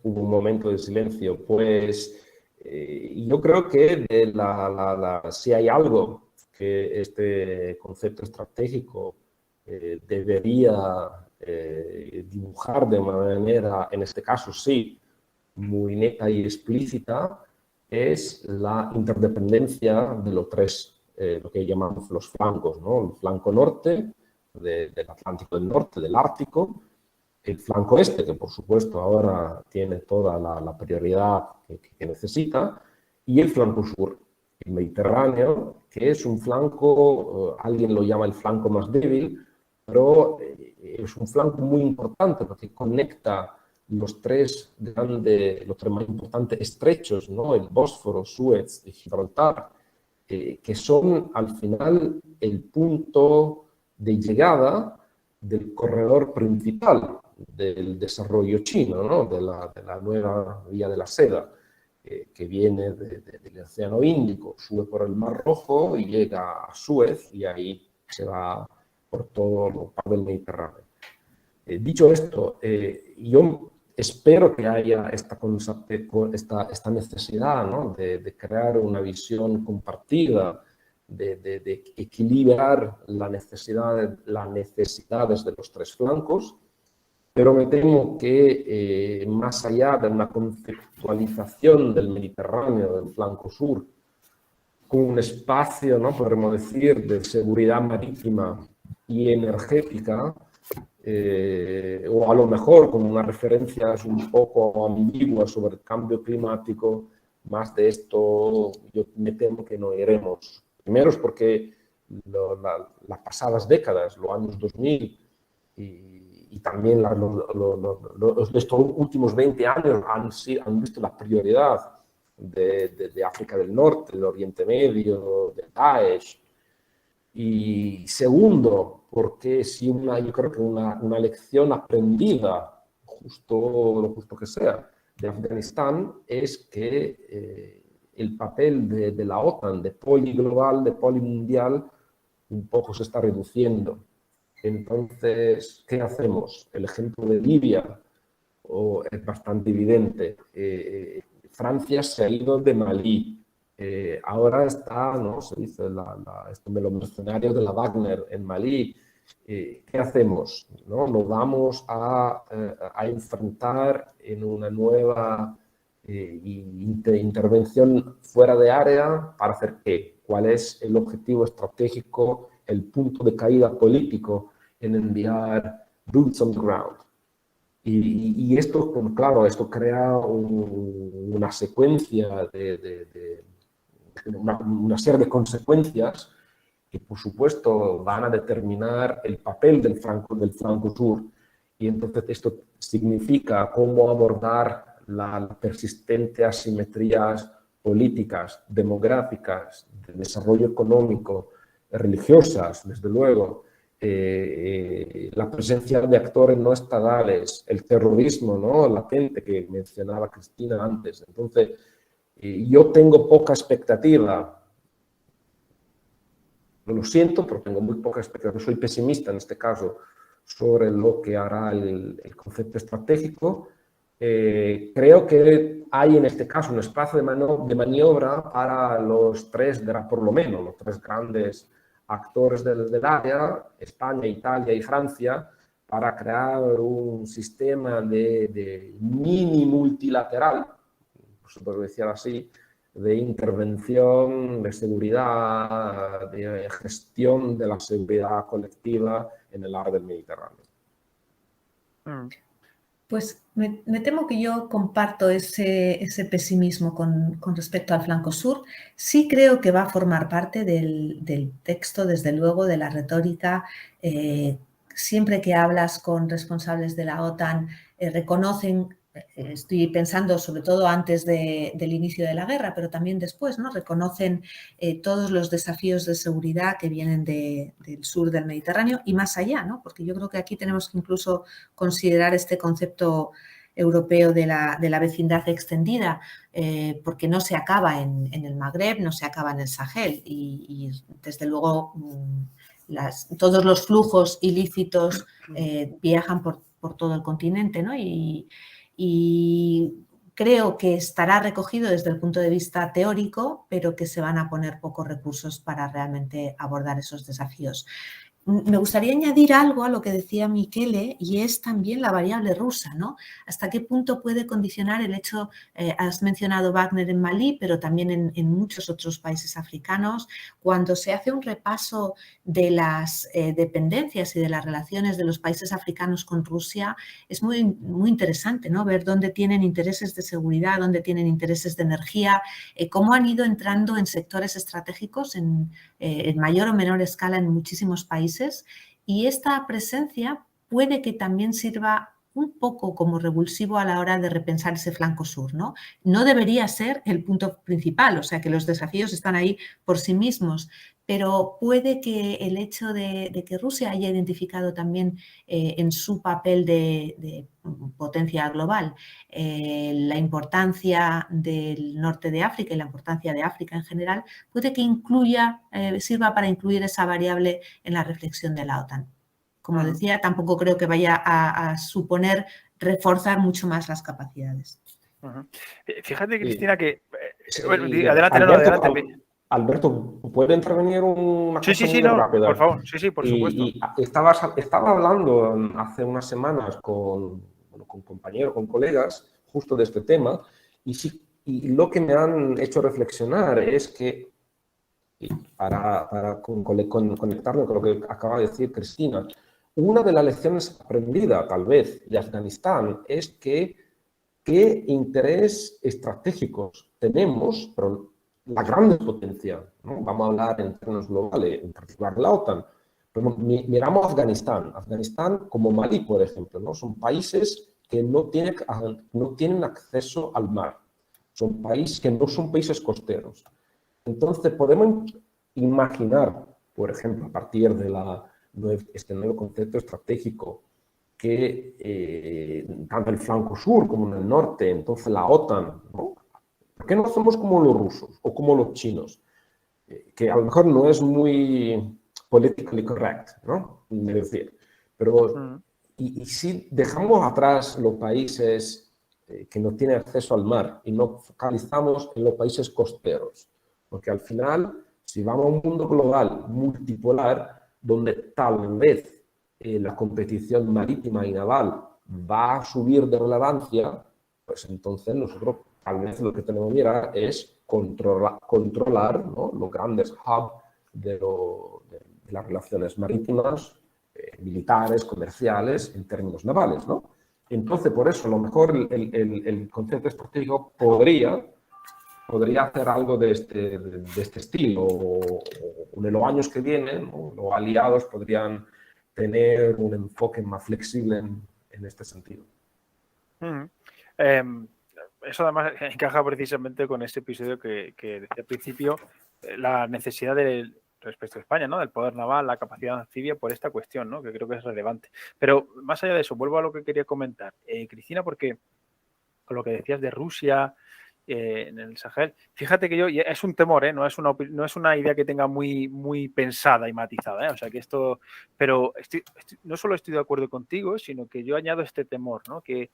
Hubo un momento de silencio. Pues yo creo que si hay algo que este concepto estratégico debería dibujar de manera, en este caso sí, muy neta y explícita, es la interdependencia de los tres, lo que llamamos los flancos, ¿no? El flanco norte del Atlántico del Norte, del Ártico, el flanco este, que por supuesto ahora tiene toda la prioridad que necesita, y el flanco sur, el Mediterráneo, que es un flanco, alguien lo llama el flanco más débil, pero es un flanco muy importante porque conecta los tres más importantes estrechos, ¿no? El Bósforo, Suez y Gibraltar, que son al final el punto de llegada del corredor principal del desarrollo chino, ¿no? de la nueva vía de la seda, que viene del Océano Índico, sube por el Mar Rojo y llega a Suez y ahí se va por todo lo del Mediterráneo. Dicho esto, yo espero que haya esta necesidad, ¿no? de crear una visión compartida, de equilibrar las necesidades de los tres flancos, pero me temo que más allá de una conceptualización del Mediterráneo, del flanco sur, con un espacio, ¿no? podemos decir, de seguridad marítima y energética, o a lo mejor con unas referencias un poco ambiguas sobre el cambio climático, más de esto yo me temo que no iremos. Primero es porque las pasadas décadas, los años 2000 y también estos últimos 20 años han visto la prioridad de África del Norte, del Oriente Medio, de Daesh. Y segundo, porque yo creo que una lección aprendida, lo justo que sea, de Afganistán es que el papel de la OTAN, de poliglobal, de polimundial, un poco se está reduciendo. Entonces, ¿qué hacemos? El ejemplo de Libia es bastante evidente. Francia se ha ido de Malí. Ahora está, ¿no? Se dice, de los mercenarios de la Wagner en Malí. ¿Qué hacemos? ¿No? Nos vamos a enfrentar en una nueva intervención fuera de área para hacer ¿qué? ¿Cuál es el objetivo estratégico, el punto de caída político en enviar boots on the ground? Y esto, claro, esto crea una secuencia una serie de consecuencias que, por supuesto, van a determinar el papel del flanco sur. Y entonces esto significa cómo abordar las persistentes asimetrías políticas, demográficas, de desarrollo económico, religiosas, desde luego, la presencia de actores no estatales, el terrorismo, ¿no?, latente que mencionaba Cristina antes. Entonces, yo tengo poca expectativa. Lo siento, pero tengo muy poca expectativa. Soy pesimista en este caso sobre lo que hará el concepto estratégico. Creo que hay en este caso un espacio de maniobra para los tres, por lo menos, los tres grandes actores del área, España, Italia y Francia, para crear un sistema de mini multilateral, se puede decir así, de intervención, de seguridad, de gestión de la seguridad colectiva en el área del Mediterráneo. Pues me temo que yo comparto ese pesimismo con respecto al flanco sur. Sí creo que va a formar parte del texto, desde luego, de la retórica. Siempre que hablas con responsables de la OTAN, reconocen, estoy pensando sobre todo antes del inicio de la guerra, pero también después, ¿no? Reconocen todos los desafíos de seguridad que vienen del sur del Mediterráneo y más allá, ¿no? Porque yo creo que aquí tenemos que incluso considerar este concepto europeo de la vecindad extendida, porque no se acaba en el Magreb, no se acaba en el Sahel y desde luego todos los flujos ilícitos viajan por todo el continente, ¿no? Y creo que estará recogido desde el punto de vista teórico, pero que se van a poner pocos recursos para realmente abordar esos desafíos. Me gustaría añadir algo a lo que decía Michele y es también la variable rusa, ¿no? ¿Hasta qué punto puede condicionar el hecho, has mencionado Wagner en Malí, pero también en muchos otros países africanos, cuando se hace un repaso de las dependencias y de las relaciones de los países africanos con Rusia, es muy, muy interesante, ¿no? Ver dónde tienen intereses de seguridad, dónde tienen intereses de energía, cómo han ido entrando en sectores estratégicos en mayor o menor escala en muchísimos países. Y esta presencia puede que también sirva un poco como revulsivo a la hora de repensar ese flanco sur, ¿no? No debería ser el punto principal, o sea que los desafíos están ahí por sí mismos, pero puede que el hecho de que Rusia haya identificado también en su papel de potencia global la importancia del norte de África y la importancia de África en general, puede que sirva para incluir esa variable en la reflexión de la OTAN. Como decía, tampoco creo que vaya a suponer reforzar mucho más las capacidades. Fíjate, Cristina, que... bueno, adelante, adelante. Alberto, ¿puede intervenir una cosa muy rápida? Por favor, sí, por supuesto. Estaba hablando hace unas semanas con compañeros, con colegas, justo de este tema, y lo que me han hecho reflexionar es que, para conectarme con lo que acaba de decir Cristina, una de las lecciones aprendidas, tal vez, de Afganistán es que qué interés estratégicos tenemos, pero la gran potencia, ¿no? Vamos a hablar en términos globales, en particular la OTAN, pero miramos Afganistán. Afganistán como Malí, por ejemplo, ¿no? Son países que no tienen acceso al mar. Son países que no son países costeros. Entonces, podemos imaginar, por ejemplo, a partir de este nuevo concepto estratégico, que tanto en el flanco sur como en el norte, entonces la OTAN, ¿no? ¿Por qué no somos como los rusos o como los chinos? Que a lo mejor no es muy politically correct, ¿no? Es decir, pero y si dejamos atrás los países que no tienen acceso al mar y nos focalizamos en los países costeros, porque al final, si vamos a un mundo global multipolar, donde tal vez la competición marítima y naval va a subir de relevancia, pues entonces nosotros tal vez lo que tenemos que mirar es controlar, ¿no?, los grandes hubs de las relaciones marítimas, militares, comerciales, en términos navales, ¿no? Entonces, por eso, a lo mejor el concepto estratégico podría hacer algo de este estilo, o en los años que vienen, ¿no?, los aliados podrían tener un enfoque más flexible en este sentido. Eso además encaja precisamente con este episodio que desde el principio, la necesidad de respecto a España, ¿no? Del poder naval, la capacidad anfibia, por esta cuestión, ¿no? Que creo que es relevante. Pero más allá de eso, vuelvo a lo que quería comentar. Cristina, porque con lo que decías de Rusia en el Sahel, fíjate que yo, y es un temor, no es una idea que tenga muy pensada y matizada, o sea que esto, pero no solo estoy de acuerdo contigo, sino que yo añado este temor, ¿no? Que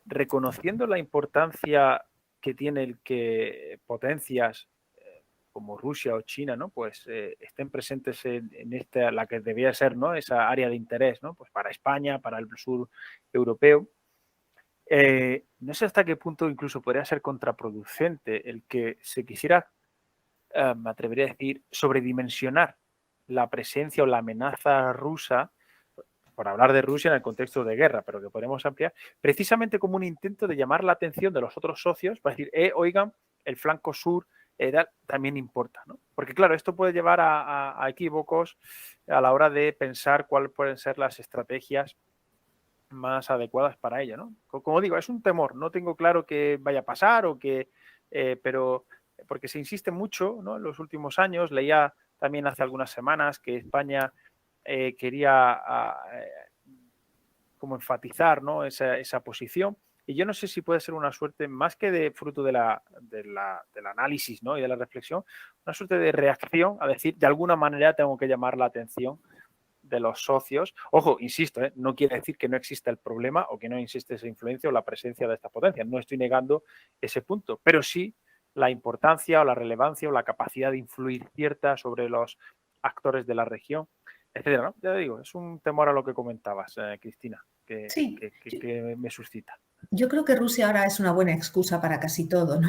reconociendo la importancia que tiene el que potencias como Rusia o China, ¿no? Pues estén presentes en esta, la que debía ser, ¿no? Esa área de interés, ¿no? Pues para España, para el sur europeo. No sé hasta qué punto incluso podría ser contraproducente el que se quisiera, me atrevería a decir, sobredimensionar la presencia o la amenaza rusa, por hablar de Rusia en el contexto de guerra, pero que podemos ampliar, precisamente como un intento de llamar la atención de los otros socios para decir, oigan, el flanco sur también importa, ¿no? Porque claro, esto puede llevar a equívocos a la hora de pensar cuáles pueden ser las estrategias más adecuadas para ella, ¿no? Como digo, es un temor, no tengo claro qué vaya a pasar o que, pero porque se insiste mucho, ¿no? En los últimos años, leía también hace algunas semanas que España quería como enfatizar, ¿no? esa posición. Y yo no sé si puede ser una suerte, más que de fruto del análisis, ¿no? Y de la reflexión, una suerte de reacción a decir, de alguna manera tengo que llamar la atención de los socios. Ojo, insisto, no quiere decir que no exista el problema o que no existe esa influencia o la presencia de estas potencias. No estoy negando ese punto, pero sí la importancia o la relevancia o la capacidad de influir cierta sobre los actores de la región, etcétera, ¿no? Ya te digo, es un temor a lo que comentabas, Cristina, Sí, que me suscita. yo creo que Rusia ahora es una buena excusa para casi todo, ¿no?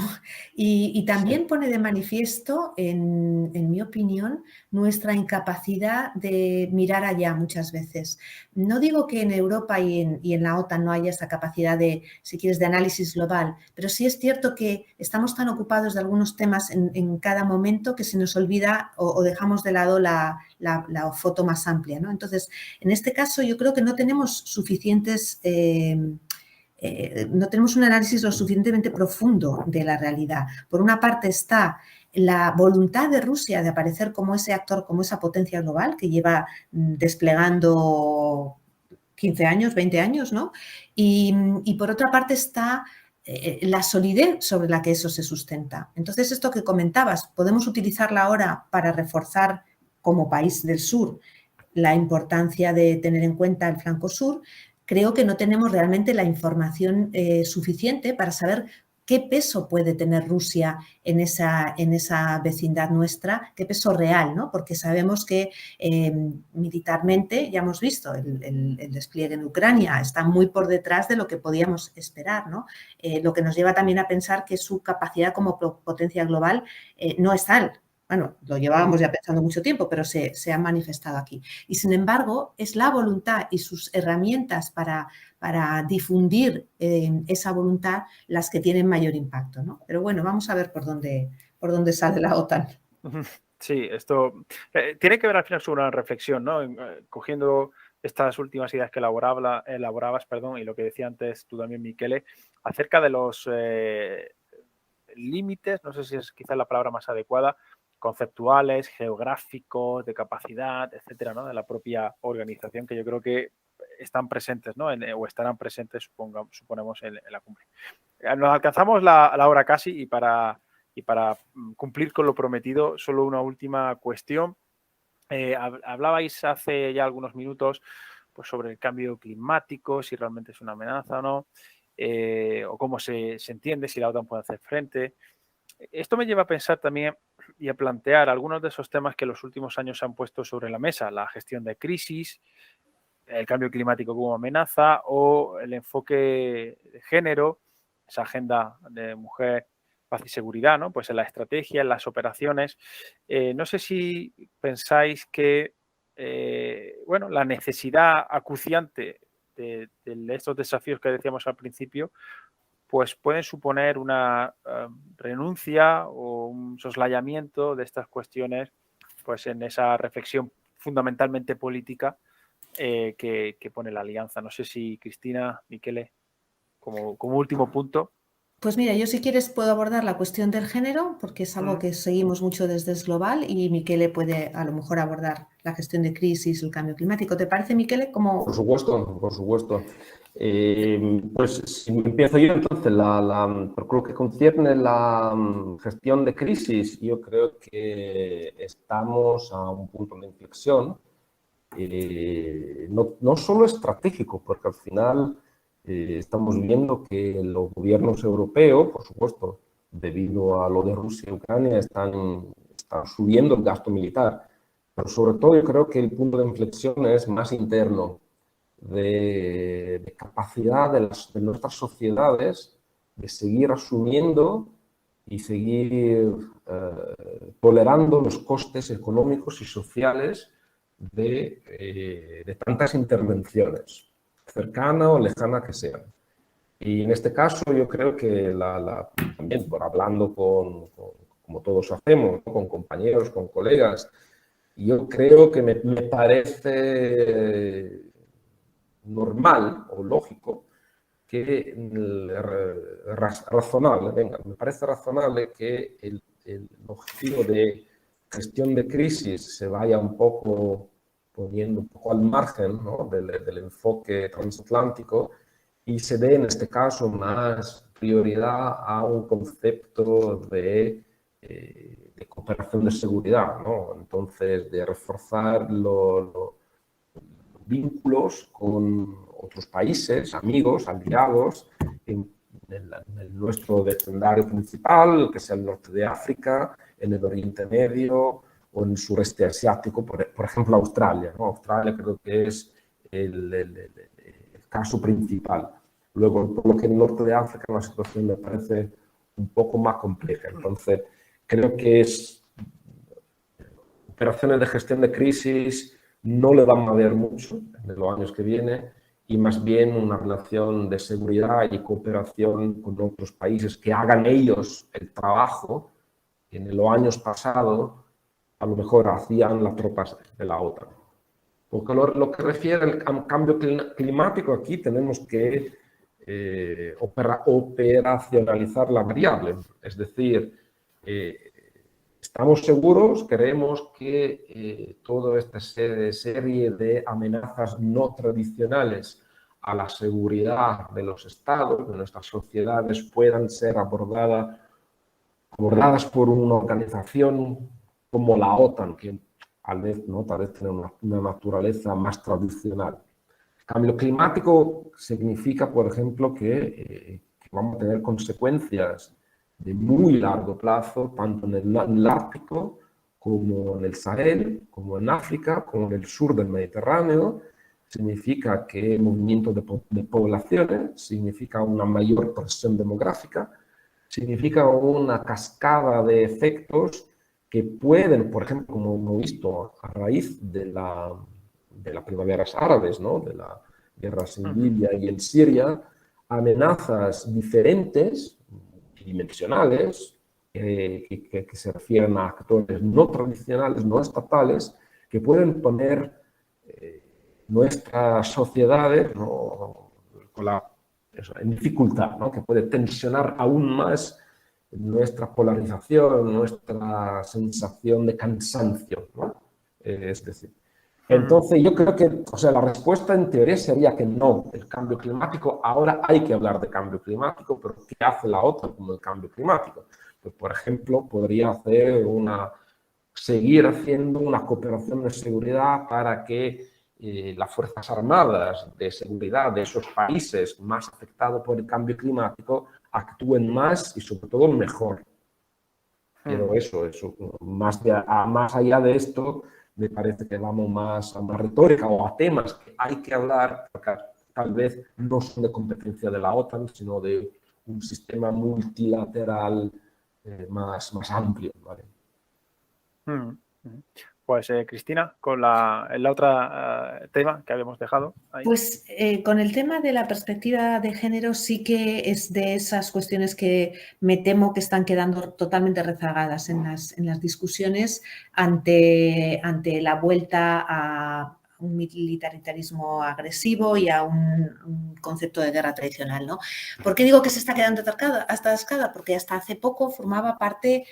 Y también pone de manifiesto, en mi opinión, nuestra incapacidad de mirar allá muchas veces. No digo que en Europa y en la OTAN no haya esa capacidad de, si quieres, de análisis global, pero sí es cierto que estamos tan ocupados de algunos temas en cada momento que se nos olvida o dejamos de lado la foto más amplia, ¿no? Entonces, en este caso yo creo que no tenemos suficientes... no tenemos un análisis lo suficientemente profundo de la realidad. Por una parte está la voluntad de Rusia de aparecer como ese actor, como esa potencia global que lleva desplegando 15 años, 20 años, ¿no? Y por otra parte está la solidez sobre la que eso se sustenta. Entonces, esto que comentabas, podemos utilizarla ahora para reforzar como país del sur la importancia de tener en cuenta el flanco sur. Creo que no tenemos realmente la información suficiente para saber qué peso puede tener Rusia en esa vecindad nuestra, qué peso real, ¿no? Porque sabemos que militarmente, ya hemos visto, el despliegue en Ucrania está muy por detrás de lo que podíamos esperar, ¿no? Lo que nos lleva también a pensar que su capacidad como potencia global no es tal. Bueno, lo llevábamos ya pensando mucho tiempo, pero se ha manifestado aquí. Y sin embargo, es la voluntad y sus herramientas para difundir esa voluntad las que tienen mayor impacto, ¿no? Pero bueno, vamos a ver por dónde sale la OTAN. Sí, esto tiene que ver al final sobre una reflexión, ¿no? Cogiendo estas últimas ideas que elaborabas, y lo que decía antes tú también, Michele, acerca de los límites, no sé si es quizás la palabra más adecuada, conceptuales, geográficos, de capacidad, etcétera, ¿no? De la propia organización, que yo creo que están presentes, ¿no? O estarán presentes, suponemos, en la cumbre. Nos alcanzamos la hora casi y para cumplir con lo prometido, solo una última cuestión. Hablabais hace ya algunos minutos pues, sobre el cambio climático, si realmente es una amenaza o no, o cómo se entiende, si la OTAN puede hacer frente. Esto me lleva a pensar también y a plantear algunos de esos temas que en los últimos años se han puesto sobre la mesa, la gestión de crisis, el cambio climático como amenaza o el enfoque de género, esa agenda de mujer, paz y seguridad, ¿no? Pues en la estrategia, en las operaciones. No sé si pensáis que bueno, la necesidad acuciante de estos desafíos que decíamos al principio pues pueden suponer una renuncia o un soslayamiento de estas cuestiones pues en esa reflexión fundamentalmente política que pone la alianza. No sé si Cristina, Michele, como último punto. Pues mira, yo si quieres puedo abordar la cuestión del género, porque es algo que seguimos mucho desde Global y Michele puede a lo mejor abordar la gestión de crisis, el cambio climático. ¿Te parece, Michele? Por supuesto, por supuesto. Pues si empiezo yo entonces, por lo que concierne la gestión de crisis, yo creo que estamos a un punto de inflexión, no solo estratégico, porque al final estamos viendo que los gobiernos europeos, por supuesto, debido a lo de Rusia y Ucrania, están subiendo el gasto militar, pero sobre todo yo creo que el punto de inflexión es más interno de capacidad de nuestras sociedades de seguir asumiendo y seguir tolerando los costes económicos y sociales de tantas intervenciones, cercana o lejana que sean. Y en este caso yo creo que también por hablando como todos hacemos, ¿no? Con compañeros, con colegas, yo creo que me parece normal o lógico que razonable, venga, me parece razonable que el objetivo de gestión de crisis se vaya un poco poniendo un poco al margen, ¿no? del enfoque transatlántico y se dé en este caso más prioridad a un concepto de cooperación de seguridad, ¿no? Entonces, de reforzar los vínculos con otros países, amigos, aliados, en nuestro vecindario principal, que sea el norte de África, en el Oriente Medio o en el sureste asiático, por ejemplo, Australia, ¿no? Australia creo que es el caso principal. Luego, por lo que en el norte de África la situación me parece un poco más compleja. Entonces, creo que operaciones de gestión de crisis no le van a ver mucho en los años que vienen y más bien una relación de seguridad y cooperación con otros países que hagan ellos el trabajo que en los años pasados a lo mejor hacían las tropas de la OTAN. Porque lo que refiere al cambio climático, aquí tenemos que operacionalizar la variable, es decir, estamos seguros, creemos que toda esta serie de amenazas no tradicionales a la seguridad de los estados, de nuestras sociedades, puedan ser abordadas por una organización como la OTAN, que tal vez tiene una naturaleza más tradicional. Cambio climático significa, por ejemplo, que vamos a tener consecuencias de muy largo plazo, tanto en el Ártico como en el Sahel, como en África, como en el sur del Mediterráneo. Significa que movimiento de poblaciones, significa una mayor presión demográfica, significa una cascada de efectos que pueden, por ejemplo, como hemos visto a raíz de las primaveras árabes, ¿no? De la guerra en Libia y en Siria, amenazas diferentes, dimensionales, que se refieren a actores no tradicionales, no estatales, que pueden poner nuestras sociedades, ¿no? En dificultad, ¿no? Que puede tensionar aún más nuestra polarización, nuestra sensación de cansancio, ¿no? Es decir, entonces yo creo que, o sea, la respuesta en teoría sería que no, el cambio climático, ahora hay que hablar de cambio climático, pero ¿qué hace la OTAN como el cambio climático? Pues, por ejemplo, podría seguir haciendo una cooperación de seguridad para que las Fuerzas Armadas de seguridad de esos países más afectados por el cambio climático actúen más y sobre todo mejor. Pero eso más allá de esto, me parece que vamos más a una retórica o a temas que hay que hablar, porque tal vez no son de competencia de la OTAN, sino de un sistema multilateral más amplio, ¿vale? Pues Cristina, con el otro tema que habíamos dejado ahí. Pues con el tema de la perspectiva de género sí que es de esas cuestiones que me temo que están quedando totalmente rezagadas en las discusiones ante la vuelta un militarismo agresivo y a un concepto de guerra tradicional, ¿no? ¿Por qué digo que se está quedando atascada? Porque hasta hace poco formaba parte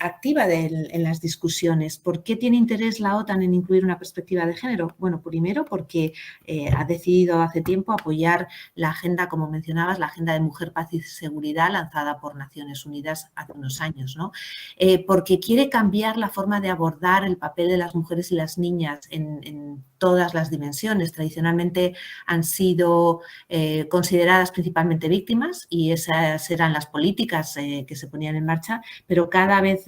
activa en las discusiones. ¿Por qué tiene interés la OTAN en incluir una perspectiva de género? Bueno, primero porque ha decidido hace tiempo apoyar la agenda, como mencionabas, la agenda de mujer, paz y seguridad lanzada por Naciones Unidas hace unos años, ¿no? Porque quiere cambiar la forma de abordar el papel de las mujeres y las niñas en todas las dimensiones. Tradicionalmente han sido consideradas principalmente víctimas y esas eran las políticas que se ponían en marcha, pero cada vez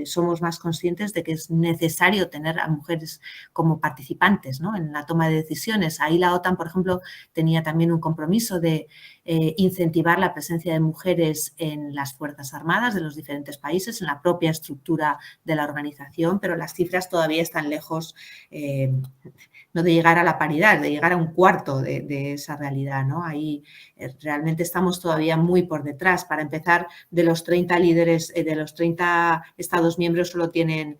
somos más conscientes de que es necesario tener a mujeres como participantes, ¿no?, en la toma de decisiones. Ahí la OTAN, por ejemplo, tenía también un compromiso de incentivar la presencia de mujeres en las Fuerzas Armadas de los diferentes países, en la propia estructura de la organización, pero las cifras todavía están lejos, no de llegar a la paridad, de llegar a un cuarto de esa realidad, ¿no? Ahí realmente estamos todavía muy por detrás. Para empezar, de los 30 líderes, de los 30 Estados miembros solo tienen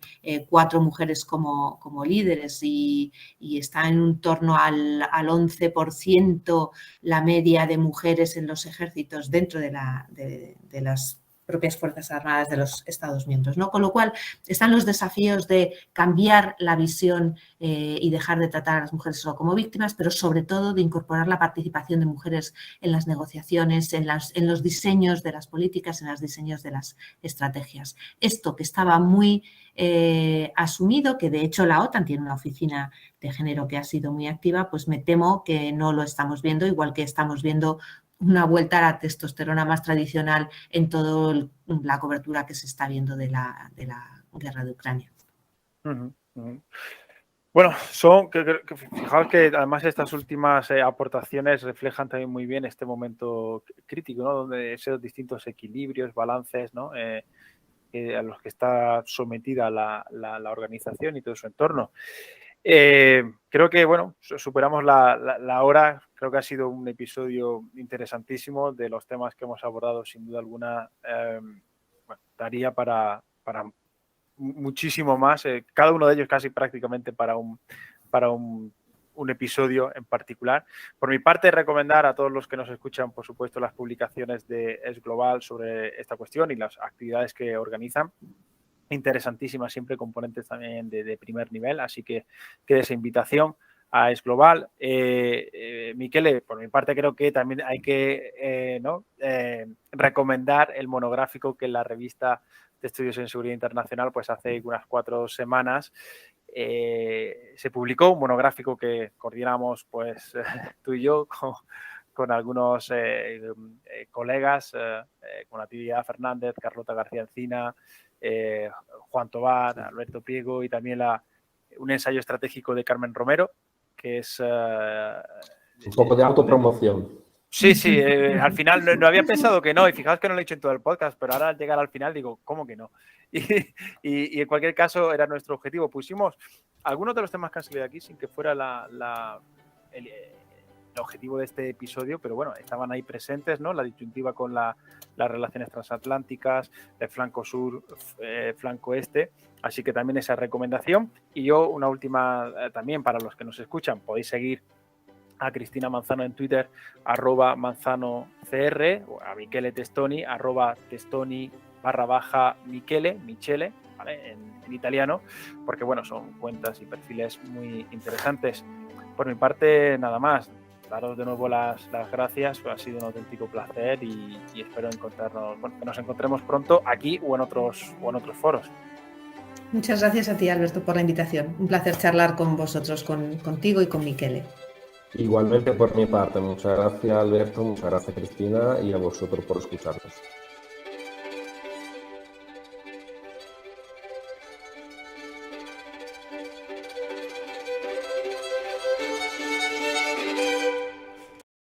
4 mujeres como líderes y está en un torno al 11% la media de mujeres en los ejércitos dentro de las propias Fuerzas Armadas de los Estados miembros, ¿no? Con lo cual están los desafíos de cambiar la visión y dejar de tratar a las mujeres solo como víctimas, pero sobre todo de incorporar la participación de mujeres en las negociaciones, en los diseños de las políticas, en los diseños de las estrategias. Esto que estaba muy asumido, que de hecho la OTAN tiene una oficina de género que ha sido muy activa, pues me temo que no lo estamos viendo, igual que estamos viendo una vuelta a la testosterona más tradicional en toda la cobertura que se está viendo de la guerra de Ucrania. Bueno, fijaos que además estas últimas aportaciones reflejan también muy bien este momento crítico, ¿no?, donde esos distintos equilibrios, balances, ¿no?, a los que está sometida la organización y todo su entorno. Creo que, bueno, superamos la hora. Creo que ha sido un episodio interesantísimo. De los temas que hemos abordado, sin duda alguna, bueno, daría para muchísimo más. Cada uno de ellos casi prácticamente para un episodio en particular. Por mi parte, recomendar a todos los que nos escuchan, por supuesto, las publicaciones de Es Global sobre esta cuestión y las actividades que organizan. Interesantísimas, siempre componentes también de primer nivel, así que queda esa invitación a Es Global. Michele, por mi parte creo que también hay que recomendar el monográfico que en la revista de Estudios en Seguridad Internacional, pues hace unas 4 semanas se publicó un monográfico que coordinamos pues tú y yo con algunos colegas, con Natividad Fernández, Carlota García Encina, Juan Tobar, Alberto Priego y también un ensayo estratégico de Carmen Romero, que es... un poco de autopromoción. Sí, al final no había pensado que no, y fijaos que no lo he dicho en todo el podcast, pero ahora al llegar al final digo, ¿cómo que no? Y en cualquier caso era nuestro objetivo. Pusimos algunos de los temas que han salido aquí sin que fuera el objetivo de este episodio, pero bueno, estaban ahí presentes, ¿no? La disyuntiva con las relaciones transatlánticas, el flanco sur, flanco este, así que también esa recomendación. Y yo una última también para los que nos escuchan, podéis seguir a Cristina Manzano en Twitter, @manzanocr, o a Michele Testoni, @testoni_Michele, ¿vale?, en italiano, porque bueno, son cuentas y perfiles muy interesantes. Por mi parte, nada más. Daros de nuevo las gracias, ha sido un auténtico placer y espero que nos encontremos pronto aquí o en otros foros. Muchas gracias a ti, Alberto, por la invitación. Un placer charlar con vosotros, contigo y con Michele. Igualmente por mi parte, muchas gracias Alberto, muchas gracias Cristina y a vosotros por escucharnos.